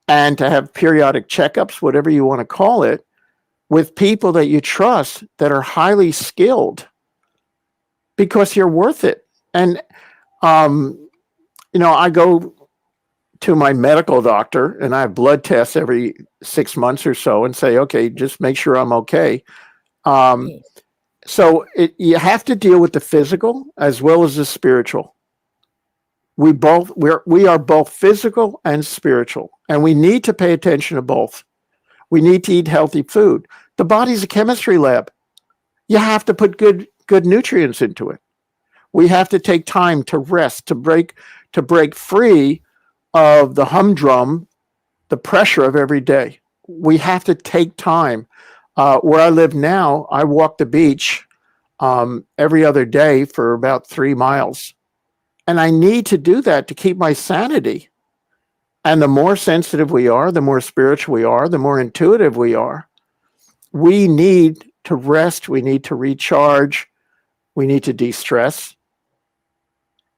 and to have periodic checkups, whatever you want to call it, with people that you trust that are highly skilled, because you're worth it. And, I go to my medical doctor and I have blood tests every 6 months or so and say, okay, just make sure I'm okay. So you have to deal with the physical as well as the spiritual. We are both physical and spiritual, and we need to pay attention to both. We need to eat healthy food. The body's a chemistry lab. You have to put good nutrients into it. We have to take time to rest, to break free of the humdrum, the pressure of every day. We have to take time. Where I live now, I walk the beach every other day for about 3 miles. And I need to do that to keep my sanity. And the more sensitive we are, the more spiritual we are, the more intuitive we are. We need to rest. We need to recharge. We need to de-stress.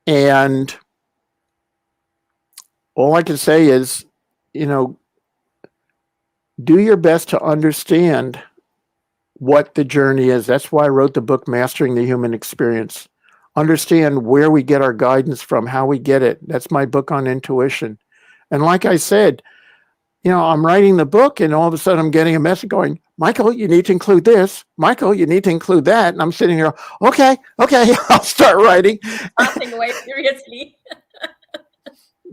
And all I can say is, do your best to understand what the journey is. That's why I wrote the book, Mastering the Human Experience. Understand where we get our guidance from, how we get it. That's my book on intuition. And like I said, I'm writing the book and all of a sudden I'm getting a message going, Michael, you need to include this. Michael, you need to include that. And I'm sitting here, okay, I'll start writing. Passing away furiously.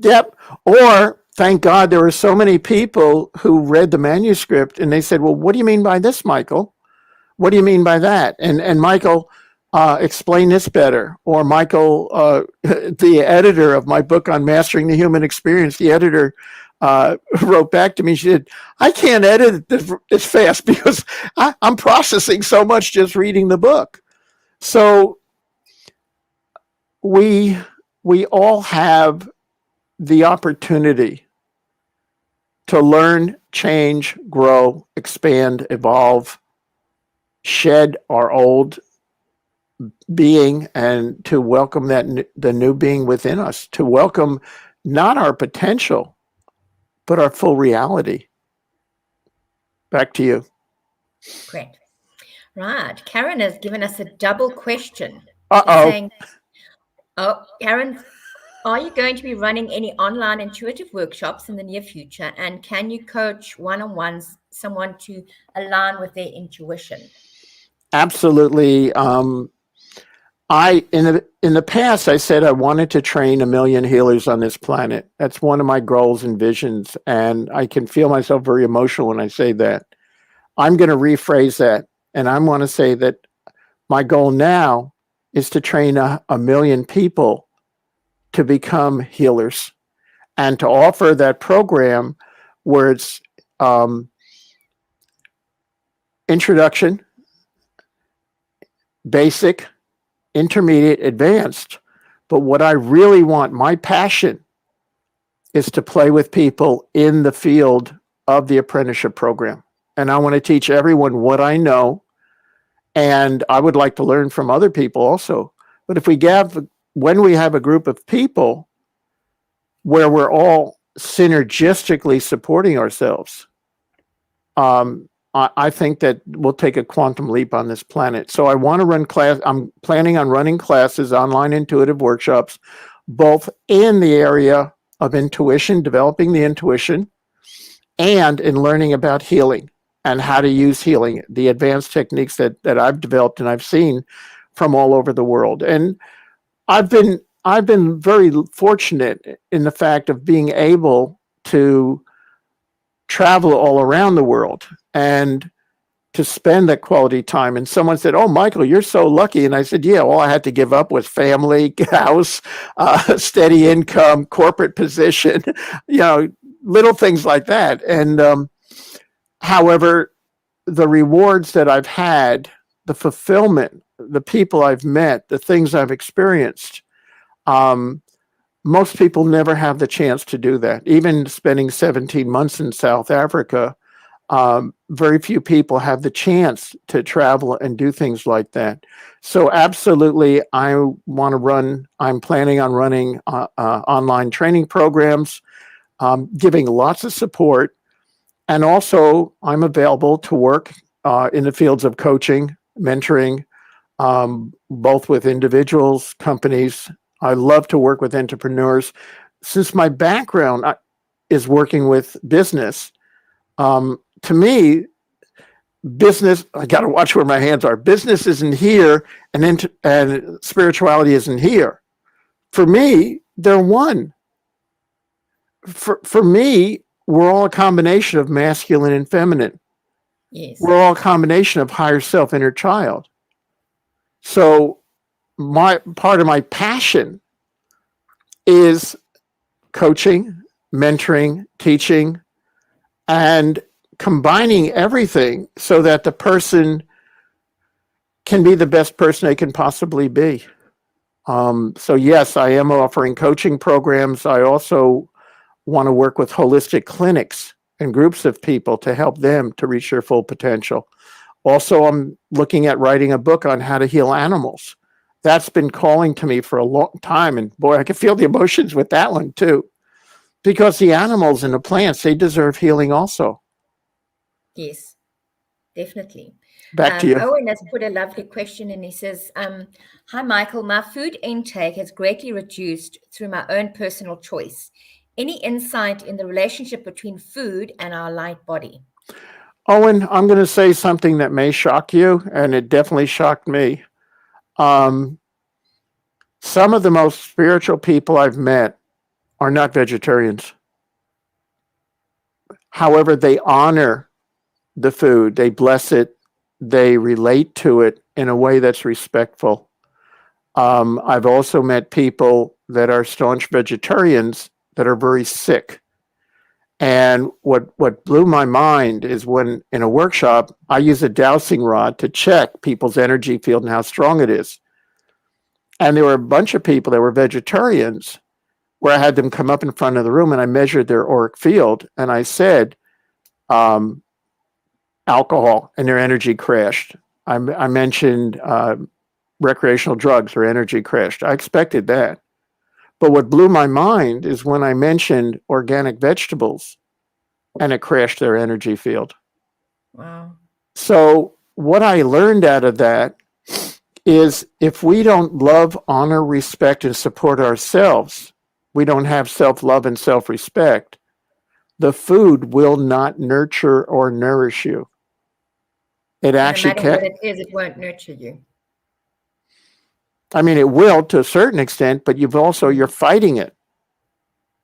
Yep. Or thank God there were so many people who read the manuscript and they said, well, what do you mean by this, Michael? What do you mean by that? And Michael, explain this better. Or Michael, the editor of my book on Mastering the Human Experience, the editor wrote back to me. She said, I can't edit this fast because I'm processing so much just reading the book. So we all have the opportunity to learn, change, grow, expand, evolve, shed our old being, and to welcome the new being within us, to welcome not our potential, but our full reality. Back to you. Great. Right. Karen has given us a double question. Uh-oh. Karen, are you going to be running any online intuitive workshops in the near future? And can you coach one-on-ones someone to align with their intuition? Absolutely. In the past, I said I wanted to train 1 million healers on this planet. That's one of my goals and visions, and I can feel myself very emotional when I say that. I'm going to rephrase that, and I want to say that my goal now is to train 1 million people to become healers, and to offer that program where it's introduction, basic, intermediate, advanced. But what I really want, my passion, is to play with people in the field of the apprenticeship program. And I want to teach everyone what I know. And I would like to learn from other people also. But when we have a group of people where we're all synergistically supporting ourselves, I think that we'll take a quantum leap on this planet. So I want to run I'm planning on running classes, online intuitive workshops, both in the area of intuition, developing the intuition, and in learning about healing and how to use healing, the advanced techniques that I've developed and I've seen from all over the world. And I've been very fortunate in the fact of being able to travel all around the world and to spend that quality time. And someone said, "Oh, Michael, you're so lucky." And I said, "Yeah, all I had to give up was family, house, steady income, corporate position, little things like that." And however, the rewards that I've had, the fulfillment, the people I've met, the things I've experienced, most people never have the chance to do that. Even spending 17 months in South Africa, very few people have the chance to travel and do things like that. So absolutely, I'm planning on running online training programs, giving lots of support. And also, I'm available to work in the fields of coaching, mentoring, both with individuals, companies. I love to work with entrepreneurs. Since my background is working with business, to me, business, I got to watch where my hands are. Business isn't here, and spirituality isn't here. For me, they're one. For me, we're all a combination of masculine and feminine. Yes. We're all a combination of higher self, inner child. So part of my passion is coaching, mentoring, teaching, and combining everything so that the person can be the best person they can possibly be. So yes, I am offering coaching programs. I also want to work with holistic clinics and groups of people to help them to reach their full potential. Also, I'm looking at writing a book on how to heal animals. That's been calling to me for a long time. And boy, I can feel the emotions with that one too. Because the animals and the plants, they deserve healing also. Yes, definitely. Back to you. Owen has put a lovely question and he says, "Hi, Michael, my food intake has greatly reduced through my own personal choice. Any insight in the relationship between food and our light body?" Owen, I'm going to say something that may shock you, and it definitely shocked me. Some of the most spiritual people I've met are not vegetarians. However, they honor the food, they bless it, they relate to it in a way that's respectful. I've also met people that are staunch vegetarians that are very sick. And what blew my mind is when in a workshop, I use a dowsing rod to check people's energy field and how strong it is. And there were a bunch of people that were vegetarians where I had them come up in front of the room and I measured their auric field and I said, alcohol, and their energy crashed. I mentioned recreational drugs, their energy crashed. I expected that. But what blew my mind is when I mentioned organic vegetables and it crashed their energy field. Wow. So what I learned out of that is if we don't love, honor, respect, and support ourselves, we don't have self-love and self-respect, the food will not nurture or nourish you. It actually no matter what it is, it won't nurture you. I mean, it will to a certain extent, but you're fighting it.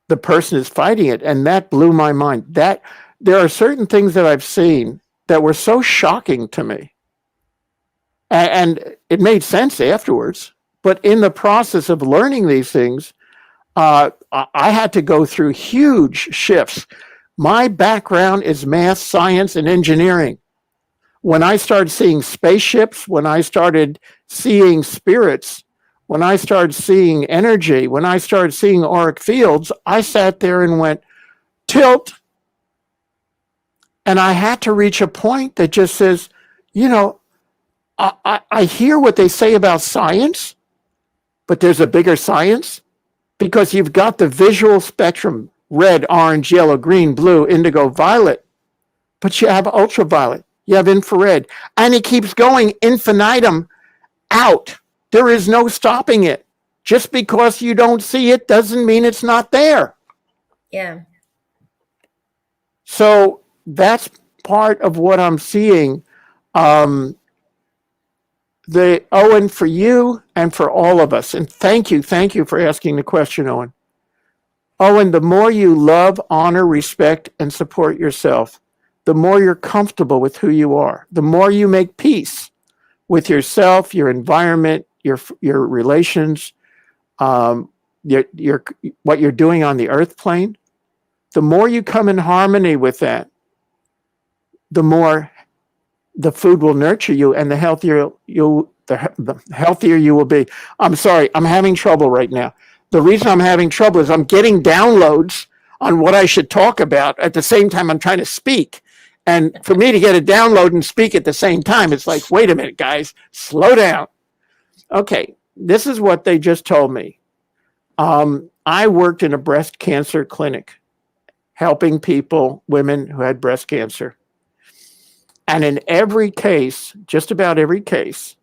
The person is fighting it. And that blew my mind. That there are certain things that I've seen that were so shocking to me. And it made sense afterwards. But in the process of learning these things, I had to go through huge shifts. My background is math, science, and engineering. When I started seeing spaceships, when I started seeing spirits, when I started seeing energy, when I started seeing auric fields, I sat there and went, tilt. And I had to reach a point that just says, you know, I hear what they say about science, but there's a bigger science, because you've got the visual spectrum, red, orange, yellow, green, blue, indigo, violet, but you have ultraviolet, you have infrared, and it keeps going infinitum out. There is no stopping it. Just because you don't see it doesn't mean it's not there. Yeah. So that's part of what I'm seeing. Owen, for you and for all of us, and thank you for asking the question, Owen. Owen, the more you love, honor, respect, and support yourself, the more you're comfortable with who you are, the more you make peace with yourself, your environment, your relations, your what you're doing on the earth plane. The more you come in harmony with that, the more the food will nurture you, and the healthier the healthier you will be. I'm sorry, I'm having trouble right now. The reason I'm having trouble is I'm getting downloads on what I should talk about at the same time I'm trying to speak. And for me to get a download and speak at the same time, it's like, wait a minute, guys, slow down. Okay, this is what they just told me. I worked in a breast cancer clinic, helping people, women who had breast cancer. And in every case, just about every case,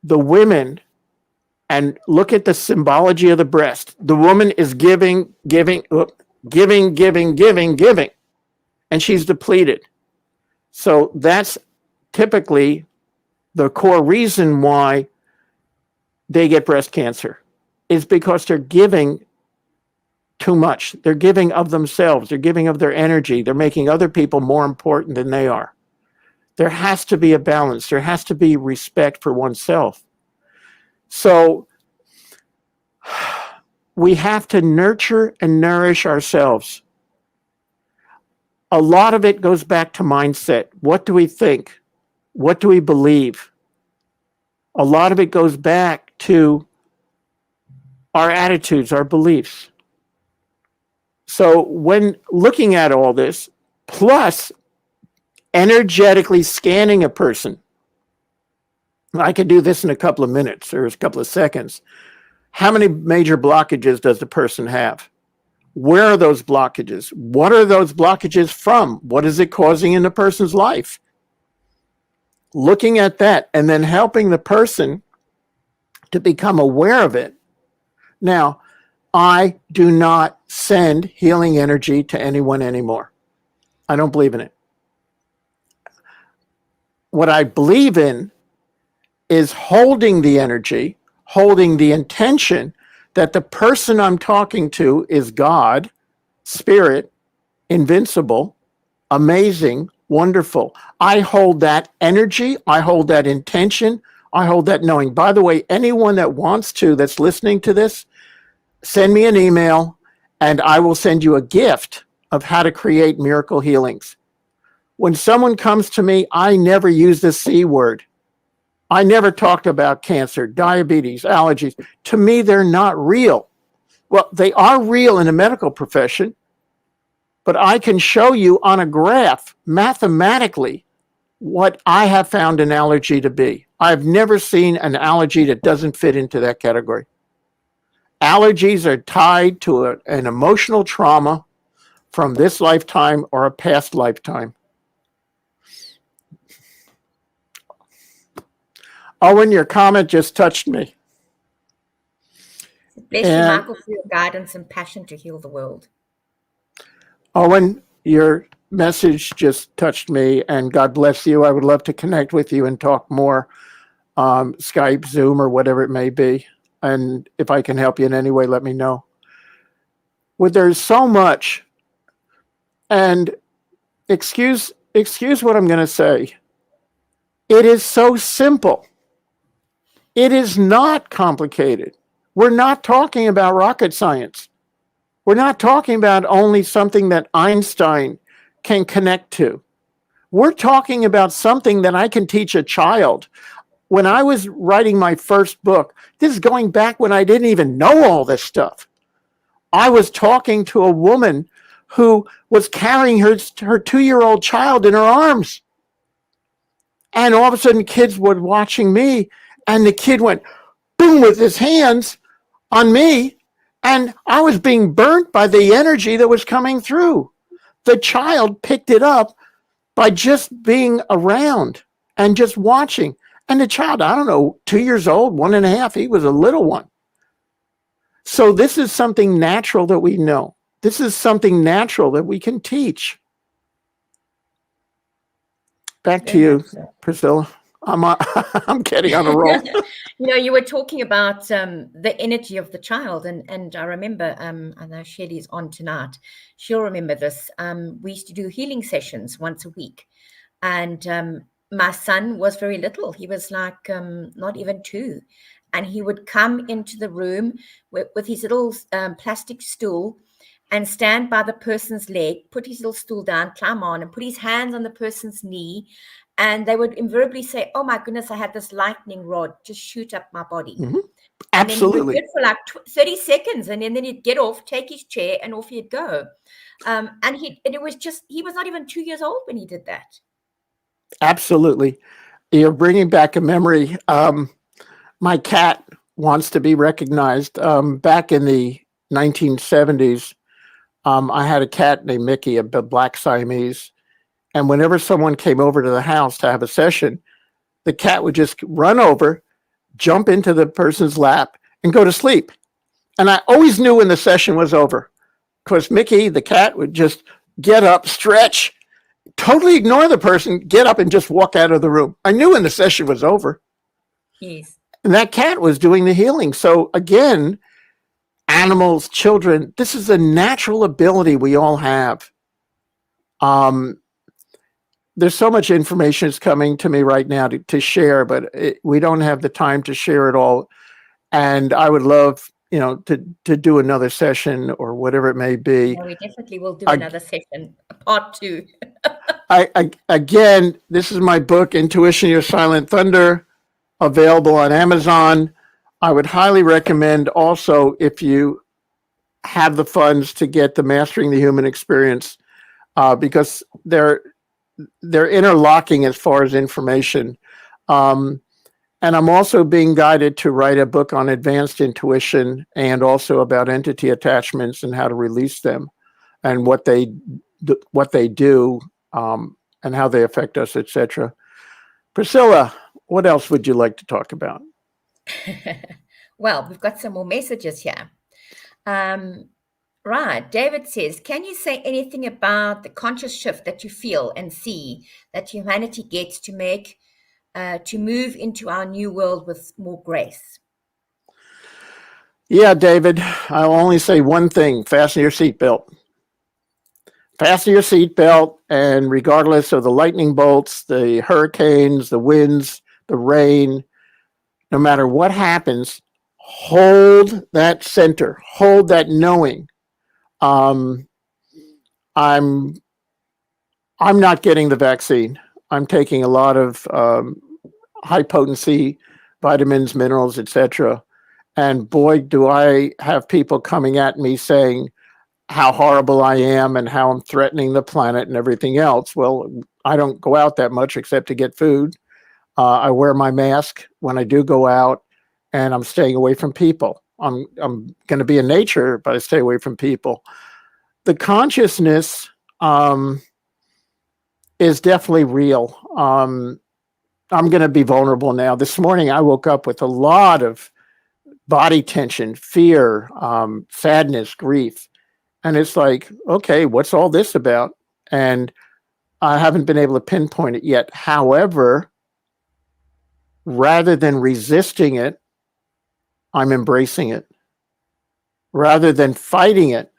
the women, and look at the symbology of the breast, the woman is giving, and she's depleted. So that's typically the core reason why they get breast cancer, is because they're giving too much. They're giving of themselves. They're giving of their energy. They're making other people more important than they are. There has to be a balance. There has to be respect for oneself. So we have to nurture and nourish ourselves. A lot of it goes back to mindset. What do we think? What do we believe? A lot of it goes back to our attitudes, our beliefs. So when looking at all this, plus energetically scanning a person, I could do this in a couple of minutes or a couple of seconds. How many major blockages does the person have? Where are those blockages? What are those blockages from? What is it causing in the person's life? Looking at that and then helping the person to become aware of it. Now, I do not send healing energy to anyone anymore. I don't believe in it. What I believe in is holding the energy, holding the intention that the person I'm talking to is God, spirit, invincible, amazing, wonderful. I hold that energy. I hold that intention. I hold that knowing. By the way, anyone that wants to, that's listening to this, send me an email and I will send you a gift of how to create miracle healings. When someone comes to me, I never use the C word. I never talked about cancer, diabetes, allergies. To me, they're not real. Well, they are real in the medical profession, but I can show you on a graph mathematically what I have found an allergy to be. I've never seen an allergy that doesn't fit into that category. Allergies are tied to an emotional trauma from this lifetime or a past lifetime. Owen, your comment just touched me. Bless you, Michael, for your guidance and passion to heal the world. Owen, your message just touched me, and God bless you. I would love to connect with you and talk more, Skype, Zoom, or whatever it may be. And if I can help you in any way, let me know. Well, there's so much, and excuse what I'm going to say. It is so simple. It is not complicated. We're not talking about rocket science. We're not talking about only something that Einstein can connect to. We're talking about something that I can teach a child. when I was writing my first book, this is going back when I didn't even know all this stuff. I was talking to a woman who was carrying her 2-year-old child in her arms. And all of a sudden, kids were watching me, and the kid went boom with his hands on me, and I was being burnt by the energy that was coming through. The child picked it up by just being around and just watching. And the child, I don't know, 2 years old, 1.5, he was a little one. So this is something natural that we know. This is something natural that we can teach. Back to you, Priscilla. I'm getting on a roll. You were talking about the energy of the child, and I remember, I know Shelly's on tonight. She'll remember this. We used to do healing sessions once a week, and my son was very little. He was like not even 2, and he would come into the room with his little plastic stool and stand by the person's leg, put his little stool down, climb on, and put his hands on the person's knee. And they would invariably say, "Oh my goodness, I had this lightning rod just shoot up my body." Mm-hmm. Absolutely. And then he would do it for like 30 seconds, and then he'd get off, take his chair, and off he'd go. And it was just, he was not even 2 years old when he did that. Absolutely. You're bringing back a memory. My cat wants to be recognized. Back in the 1970s, I had a cat named Mickey, a black Siamese. And whenever someone came over to the house to have a session, the cat would just run over, jump into the person's lap, and go to sleep. And I always knew when the session was over, because Mickey, the cat, would just get up, stretch, totally ignore the person, get up, and just walk out of the room. I knew when the session was over. Yes. And that cat was doing the healing. So again, animals, children, this is a natural ability we all have. There's so much information is coming to me right now to share, but we don't have the time to share it all. And I would love, to do another session or whatever it may be. Well, we definitely will do another session, part 2. Again, this is my book, Intuition, Your Silent Thunder, available on Amazon. I would highly recommend also, if you have the funds, to get the Mastering the Human Experience, because they're interlocking as far as information. And I'm also being guided to write a book on advanced intuition and also about entity attachments and how to release them and what they do and how they affect us, etc. Priscilla, what else would you like to talk about? Well, we've got some more messages here. Right. David says, can you say anything about the conscious shift that you feel and see that humanity gets to move into our new world with more grace? Yeah, David, I'll only say one thing: fasten your seatbelt. Fasten your seatbelt, and regardless of the lightning bolts, the hurricanes, the winds, the rain, no matter what happens, hold that center, hold that knowing. I'm not getting the vaccine. I'm taking a lot of high potency vitamins, minerals, etc. And boy, do I have people coming at me saying how horrible I am and how I'm threatening the planet and everything else. Well, I don't go out that much except to get food. I wear my mask when I do go out, and I'm staying away from people. I'm going to be in nature, but I stay away from people. The consciousness is definitely real. I'm going to be vulnerable now. This morning, I woke up with a lot of body tension, fear, sadness, grief. And it's like, okay, what's all this about? And I haven't been able to pinpoint it yet. However, rather than resisting it, I'm embracing it. Rather than fighting it,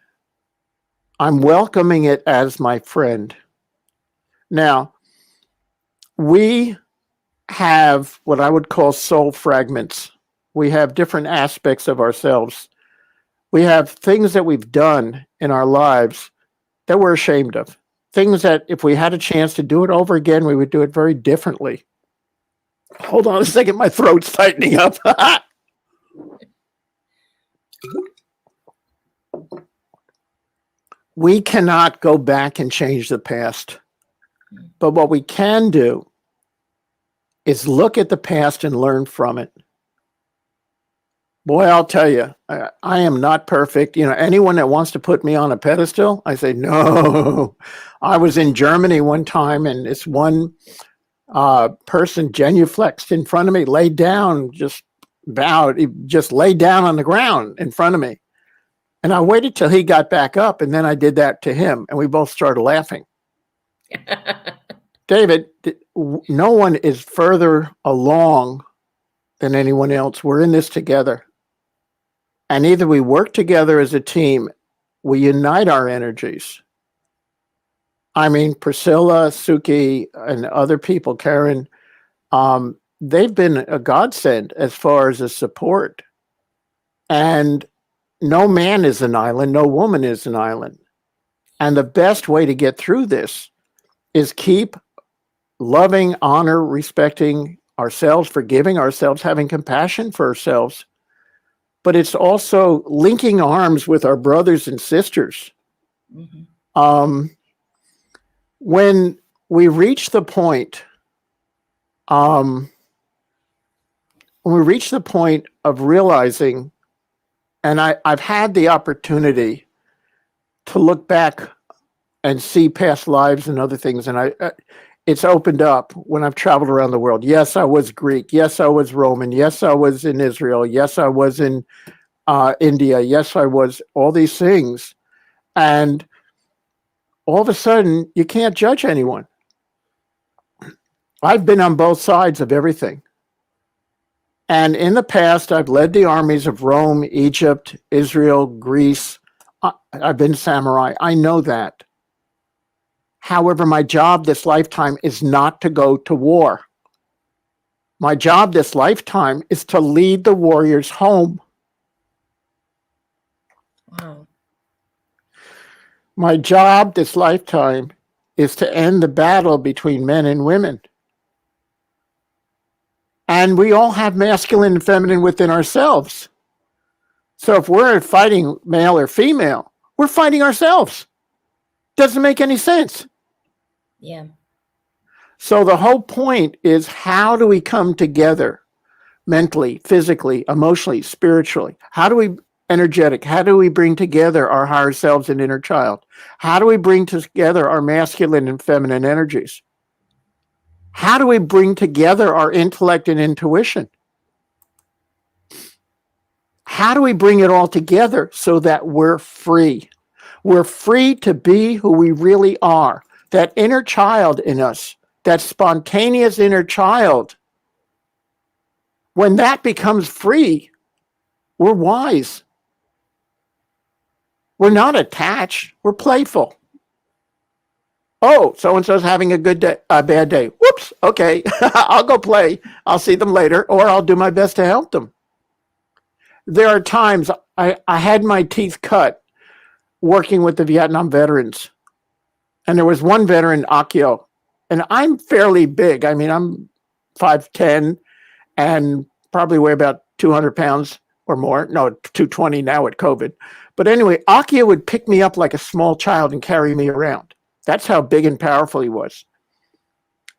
I'm welcoming it as my friend. Now, we have what I would call soul fragments. We have different aspects of ourselves. We have things that we've done in our lives that we're ashamed of. Things that if we had a chance to do it over again, we would do it very differently. Hold on a second. My throat's tightening up. We cannot go back and change the past. But what we can do is look at the past and learn from it. Boy, I'll tell you, I am not perfect. You know, anyone that wants to put me on a pedestal, I say, no. I was in Germany one time, and this one person genuflexed in front of me, laid down, just bowed, he just laid down on the ground in front of me. And I waited till he got back up, and then I did that to him, and we both started laughing. David, no one is further along than anyone else. We're in this together. And either we work together as a team, we unite our energies. I mean, Priscilla, Suki, and other people, Karen, they've been a godsend as far as a support. And no man is an island, no woman is an island. And the best way to get through this is keep loving, honor, respecting ourselves, forgiving ourselves, having compassion for ourselves. But it's also linking arms with our brothers and sisters. Mm-hmm. When we reach the point, of realizing, and I've had the opportunity to look back and see past lives and other things, and it's opened up when I've traveled around the world. Yes, I was Greek. Yes, I was Roman. Yes, I was in Israel. Yes, I was in India. Yes, I was all these things. And all of a sudden, you can't judge anyone. I've been on both sides of everything. And in the past, I've led the armies of Rome, Egypt, Israel, Greece. I've been samurai. I know that. However, my job this lifetime is not to go to war. My job this lifetime is to lead the warriors home. Wow. My job this lifetime is to end the battle between men and women. And we all have masculine and feminine within ourselves. So if we're fighting male or female, we're fighting ourselves. Doesn't make any sense. Yeah. So the whole point is, how do we come together mentally, physically, emotionally, spiritually? How do we energetic? How do we bring together our higher selves and inner child? How do we bring together our masculine and feminine energies? How do we bring together our intellect and intuition? How do we bring it all together so that we're free? We're free to be who we really are. That inner child in us, that spontaneous inner child, when that becomes free, we're wise. We're not attached. We're playful. Oh, so-and-so's having a good day, a bad day. Whoops, okay, I'll go play. I'll see them later, or I'll do my best to help them. There are times I had my teeth cut working with the Vietnam veterans. And there was one veteran, Akio, and I'm fairly big. I mean, I'm 5'10", and probably weigh about 200 pounds or more. No, 220 now with COVID. But anyway, Akio would pick me up like a small child and carry me around. That's how big and powerful he was.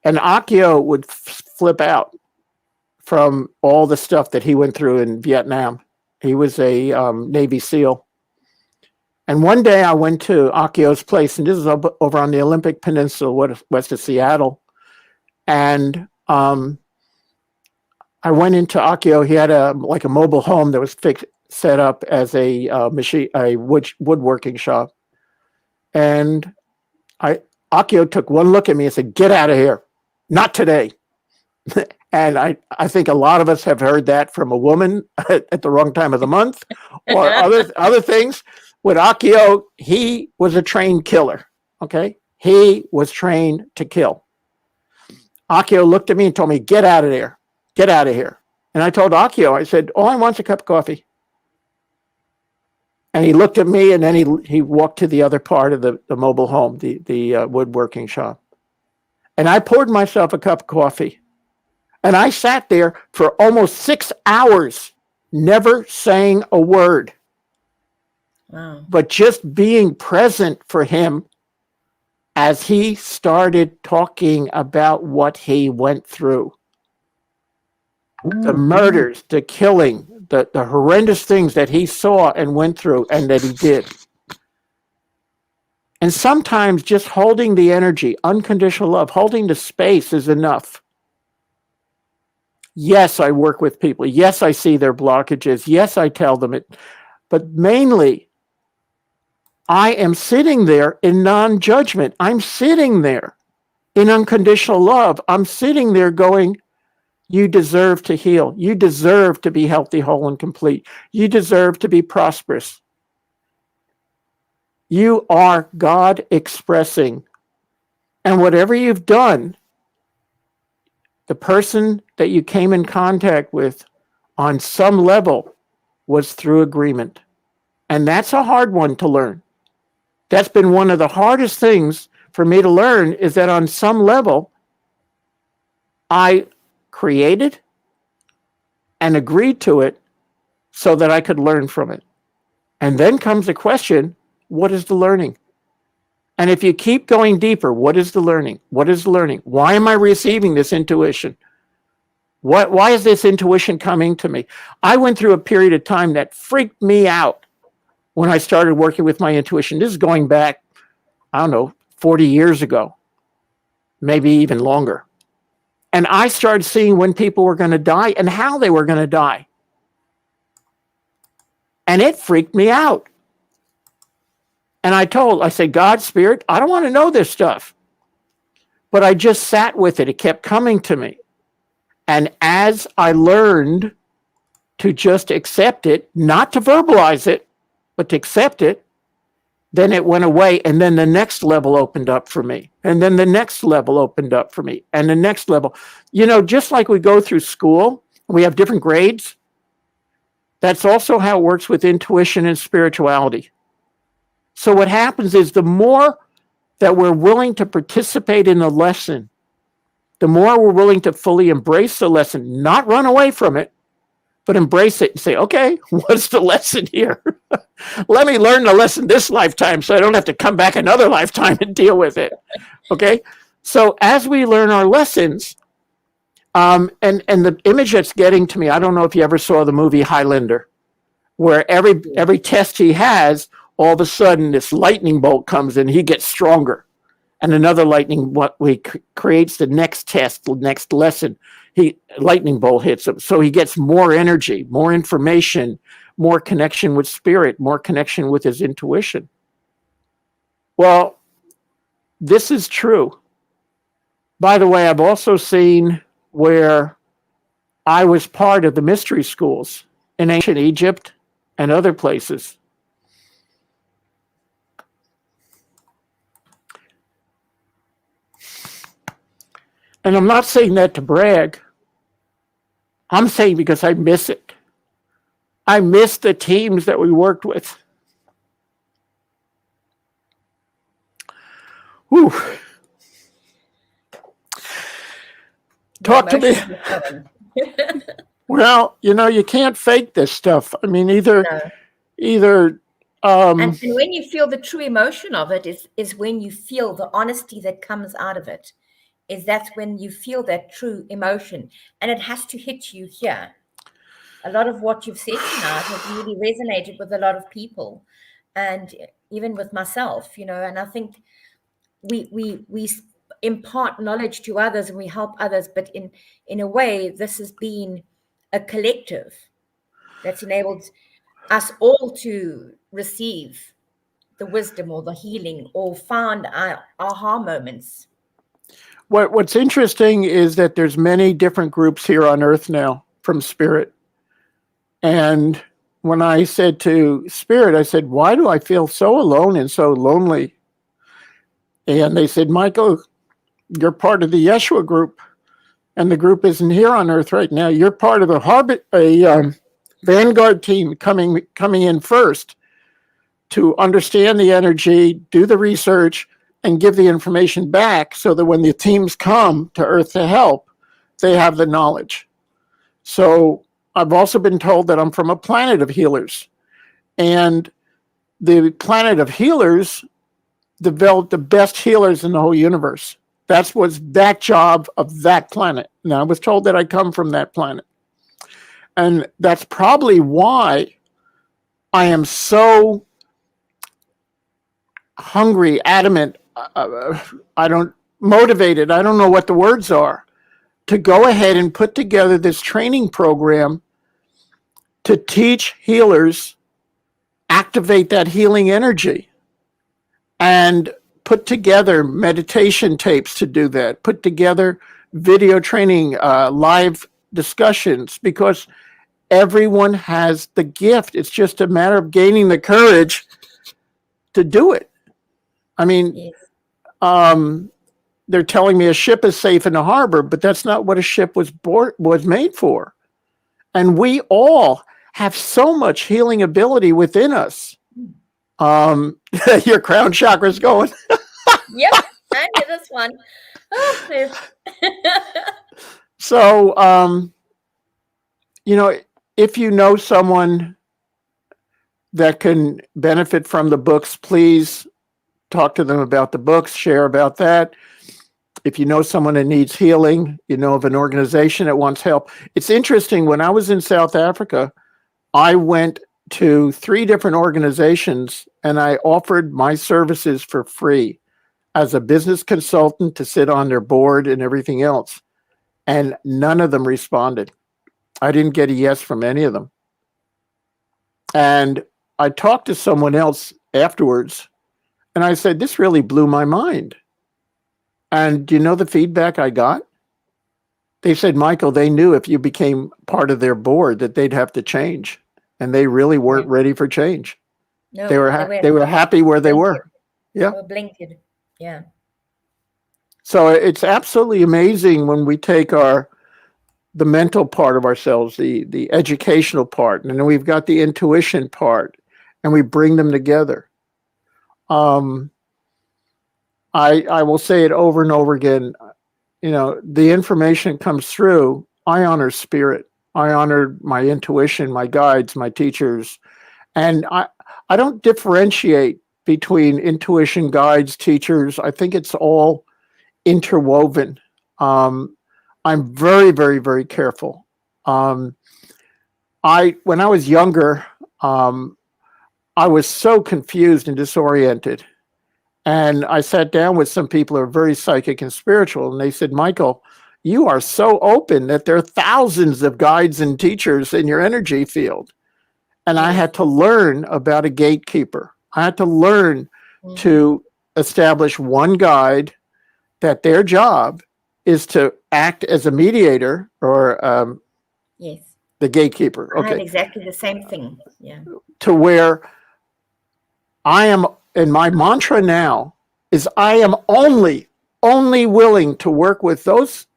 And Akio would flip out from all the stuff that he went through in Vietnam. He was a Navy SEAL. And one day I went to Akio's place, and this is over on the Olympic Peninsula, west of Seattle. And I went into Akio. He had a mobile home that was set up as a woodworking shop. And Akio took one look at me and said, "Get out of here. Not today." And I think a lot of us have heard that from a woman at the wrong time of the month or other things. With Akio, he was a trained killer, okay? He was trained to kill. Akio looked at me and told me, "Get out of there. Get out of here." And I told Akio, I said, "All I want is a cup of coffee." And he looked at me, and then he walked to the other part of the mobile home, the woodworking shop. And I poured myself a cup of coffee. And I sat there for almost 6 hours, never saying a word, Wow. but just being present for him as he started talking about what he went through. The murders, the killing, the horrendous things that he saw and went through and that he did. And sometimes just holding the energy, unconditional love, holding the space is enough. Yes, I work with people. Yes, I see their blockages. Yes, I tell them it. But mainly, I am sitting there in non-judgment. I'm sitting there in unconditional love. I'm sitting there going, you deserve to heal. You deserve to be healthy, whole, and complete. You deserve to be prosperous. You are God expressing. And whatever you've done, the person that you came in contact with on some level was through agreement. And that's a hard one to learn. That's been one of the hardest things for me to learn, is that on some level, I created and agreed to it so that I could learn from it. And then comes the question, what is the learning? And if you keep going deeper, what is the learning? What is the learning? Why am I receiving this intuition? Why is this intuition coming to me? I went through a period of time that freaked me out when I started working with my intuition. This is going back, 40 years ago, maybe even longer. And I started seeing when people were going to die and how they were going to die. And it freaked me out. And I said, God, Spirit, I don't want to know this stuff. But I just sat with it. It kept coming to me. And as I learned to just accept it, not to verbalize it, but to accept it, then it went away. And then the next level opened up for me. And then the next level opened up for me. And the next level. Just like we go through school, we have different grades. That's also how it works with intuition and spirituality. So what happens is the more that we're willing to participate in the lesson, the more we're willing to fully embrace the lesson, not run away from it, but embrace it and say, okay, what's the lesson here? Let me learn the lesson this lifetime so I don't have to come back another lifetime and deal with it. Okay? So as we learn our lessons, and the image that's getting to me, I don't know if you ever saw the movie Highlander, where every test he has, all of a sudden this lightning bolt comes and he gets stronger. And another lightning creates the next test, the next lesson. Lightning bolt hits him. So he gets more energy, more information, more connection with spirit, more connection with his intuition. Well, this is true. By the way, I've also seen where I was part of the mystery schools in ancient Egypt and other places. And I'm not saying that to brag. I'm saying because I miss it. I miss the teams that we worked with. Whew. Talk to me. Well, you can't fake this stuff. I mean, either. And when you feel the true emotion of it is when you feel the honesty that comes out of it. That's when you feel that true emotion, and it has to hit you here. A lot of what you've said tonight has really resonated with a lot of people, and even with myself, and I think we impart knowledge to others and we help others, but in a way, this has been a collective that's enabled us all to receive the wisdom or the healing or find our aha moments. What's interesting is that there's many different groups here on Earth now from Spirit. And when I said to Spirit, I said, why do I feel so alone and so lonely? And they said, Michael, you're part of the Yeshua group, and the group isn't here on Earth right now. You're part of a Vanguard team coming in first to understand the energy, do the research, and give the information back so that when the teams come to Earth to help, They have the knowledge. So I've also been told that I'm from a planet of healers. And the planet of healers developed the best healers in the whole universe. That was that job of that planet. And I was told that I come from that planet. And that's probably why I am so hungry, adamant, motivated, I don't know what the words are, to go ahead and put together this training program to teach healers, activate that healing energy, and put together meditation tapes to do that, put together video training, live discussions, because everyone has the gift. It's just a matter of gaining the courage to do it. I mean, yes. They're telling me a ship is safe in the harbor, but that's not what a ship was made for. And we all have so much healing ability within us. Your crown chakra's going. Yep, I knew this one. Oh, so, if you know someone that can benefit from the books, please talk to them about the books, share about that. If you know someone that needs healing, you know of an organization that wants help. It's interesting, when I was in South Africa, I went to 3 different organizations and I offered my services for free as a business consultant to sit on their board and everything else. And none of them responded. I didn't get a yes from any of them. And I talked to someone else afterwards and I said, this really blew my mind. And do you know the feedback I got? They said, Michael, they knew if you became part of their board that they'd have to change. And they really weren't ready for change. No, they were happy where they were. Yeah. They were blinkered. Yeah. So it's absolutely amazing when we take the mental part of ourselves, the educational part, and then we've got the intuition part, and we bring them together. I will say it over and over again. The information comes through. I honor spirit. I honor my intuition, my guides, my teachers. And I don't differentiate between intuition, guides, teachers. I think it's all interwoven. I'm very, very, very careful. When I was younger, I was so confused and disoriented. And I sat down with some people who are very psychic and spiritual, and they said, Michael, you are so open that there are thousands of guides and teachers in your energy field. And I had to learn about a gatekeeper. I had to learn to establish one guide, that their job is to act as a mediator or yes, the gatekeeper. Okay. I had exactly the same thing. Yeah. To where I am, and my mantra now is I am only willing to work with those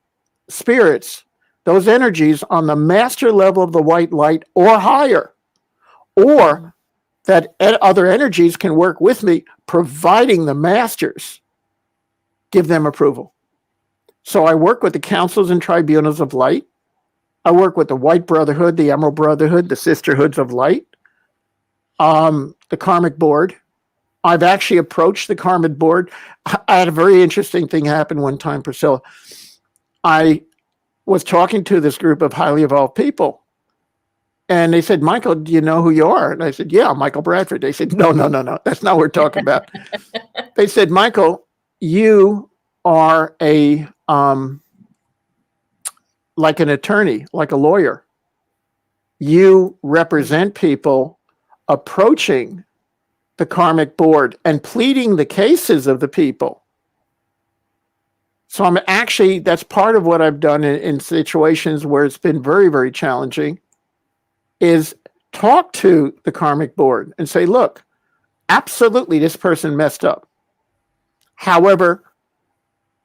spirits, those energies on the master level of the white light or higher, or that other energies can work with me, providing the masters give them approval. So I work with the councils and tribunals of light. I work with the White Brotherhood, the Emerald Brotherhood, the Sisterhoods of Light, the Karmic Board. I've actually approached the Karmic Board. I had a very interesting thing happen one time, Priscilla. I was talking to this group of highly evolved people, and they said, Michael, do you know who you are? And I said, yeah, I'm Michael Bradford. They said, no, that's not what we're talking about. They said, Michael, you are like an attorney, like a lawyer. You represent people approaching the Karmic Board and pleading the cases of the people. So that's part of what I've done in situations where it's been very, very challenging, is talk to the Karmic Board and say, look, absolutely this person messed up. However,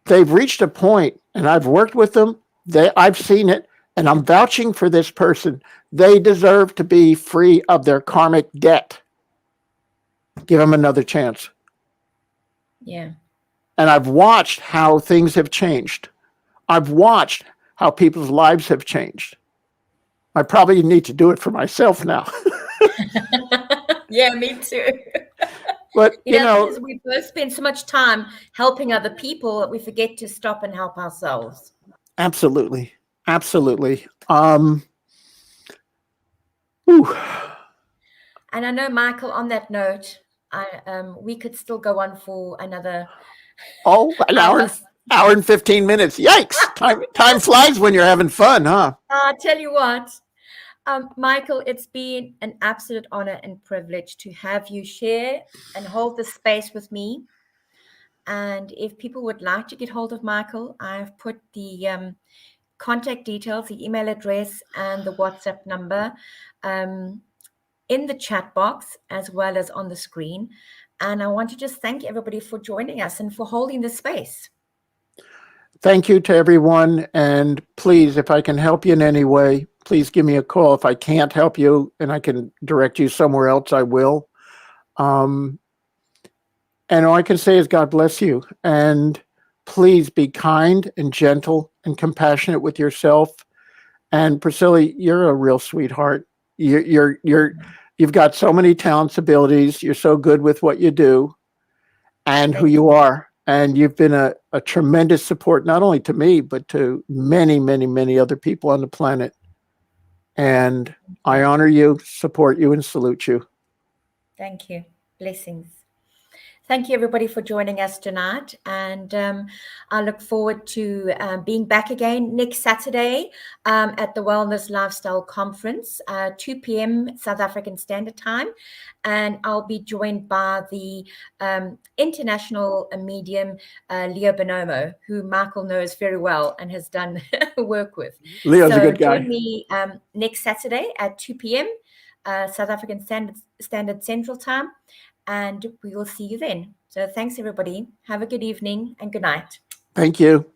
they've reached a point, and I've worked with them, I've seen it, and I'm vouching for this person. They deserve to be free of their karmic debt. Give them another chance. Yeah. And I've watched how things have changed. I've watched how people's lives have changed. I probably need to do it for myself now. Yeah, me too. But, Because we both spend so much time helping other people that we forget to stop and help ourselves. absolutely. Absolutely. Whew. And I know, Michael, on that note, we could still go on for another An hour. hour and 15 minutes. Yikes. Time flies when you're having fun, huh? I'll tell you what, Michael, it's been an absolute honor and privilege to have you share and hold this space with me. And if people would like to get hold of Michael, I've put the contact details, the email address, and the WhatsApp number in the chat box as well as on the screen. And I want to just thank everybody for joining us and for holding the space. Thank you to everyone. And please, if I can help you in any way, please give me a call. If I can't help you and I can direct you somewhere else, I will. And all I can say is God bless you. And please be kind and gentle and compassionate with yourself. And Priscilla, you're a real sweetheart. You've got so many talents, abilities. You're so good with what you do and who you are. And you've been a tremendous support, not only to me, but to many, many, many other people on the planet. And I honor you, support you, and salute you. Thank you. Blessings. Thank you, everybody, for joining us tonight. And I look forward to being back again next Saturday at the Wellness Lifestyle Conference, 2 p.m. South African Standard Time. And I'll be joined by the international medium, Leo Bonomo, who Michael knows very well and has done work with. Leo's a good guy. Join me next Saturday at 2 p.m. South African Standard Central Time. And we will see you then. So thanks, everybody. Have a good evening and good night. Thank you.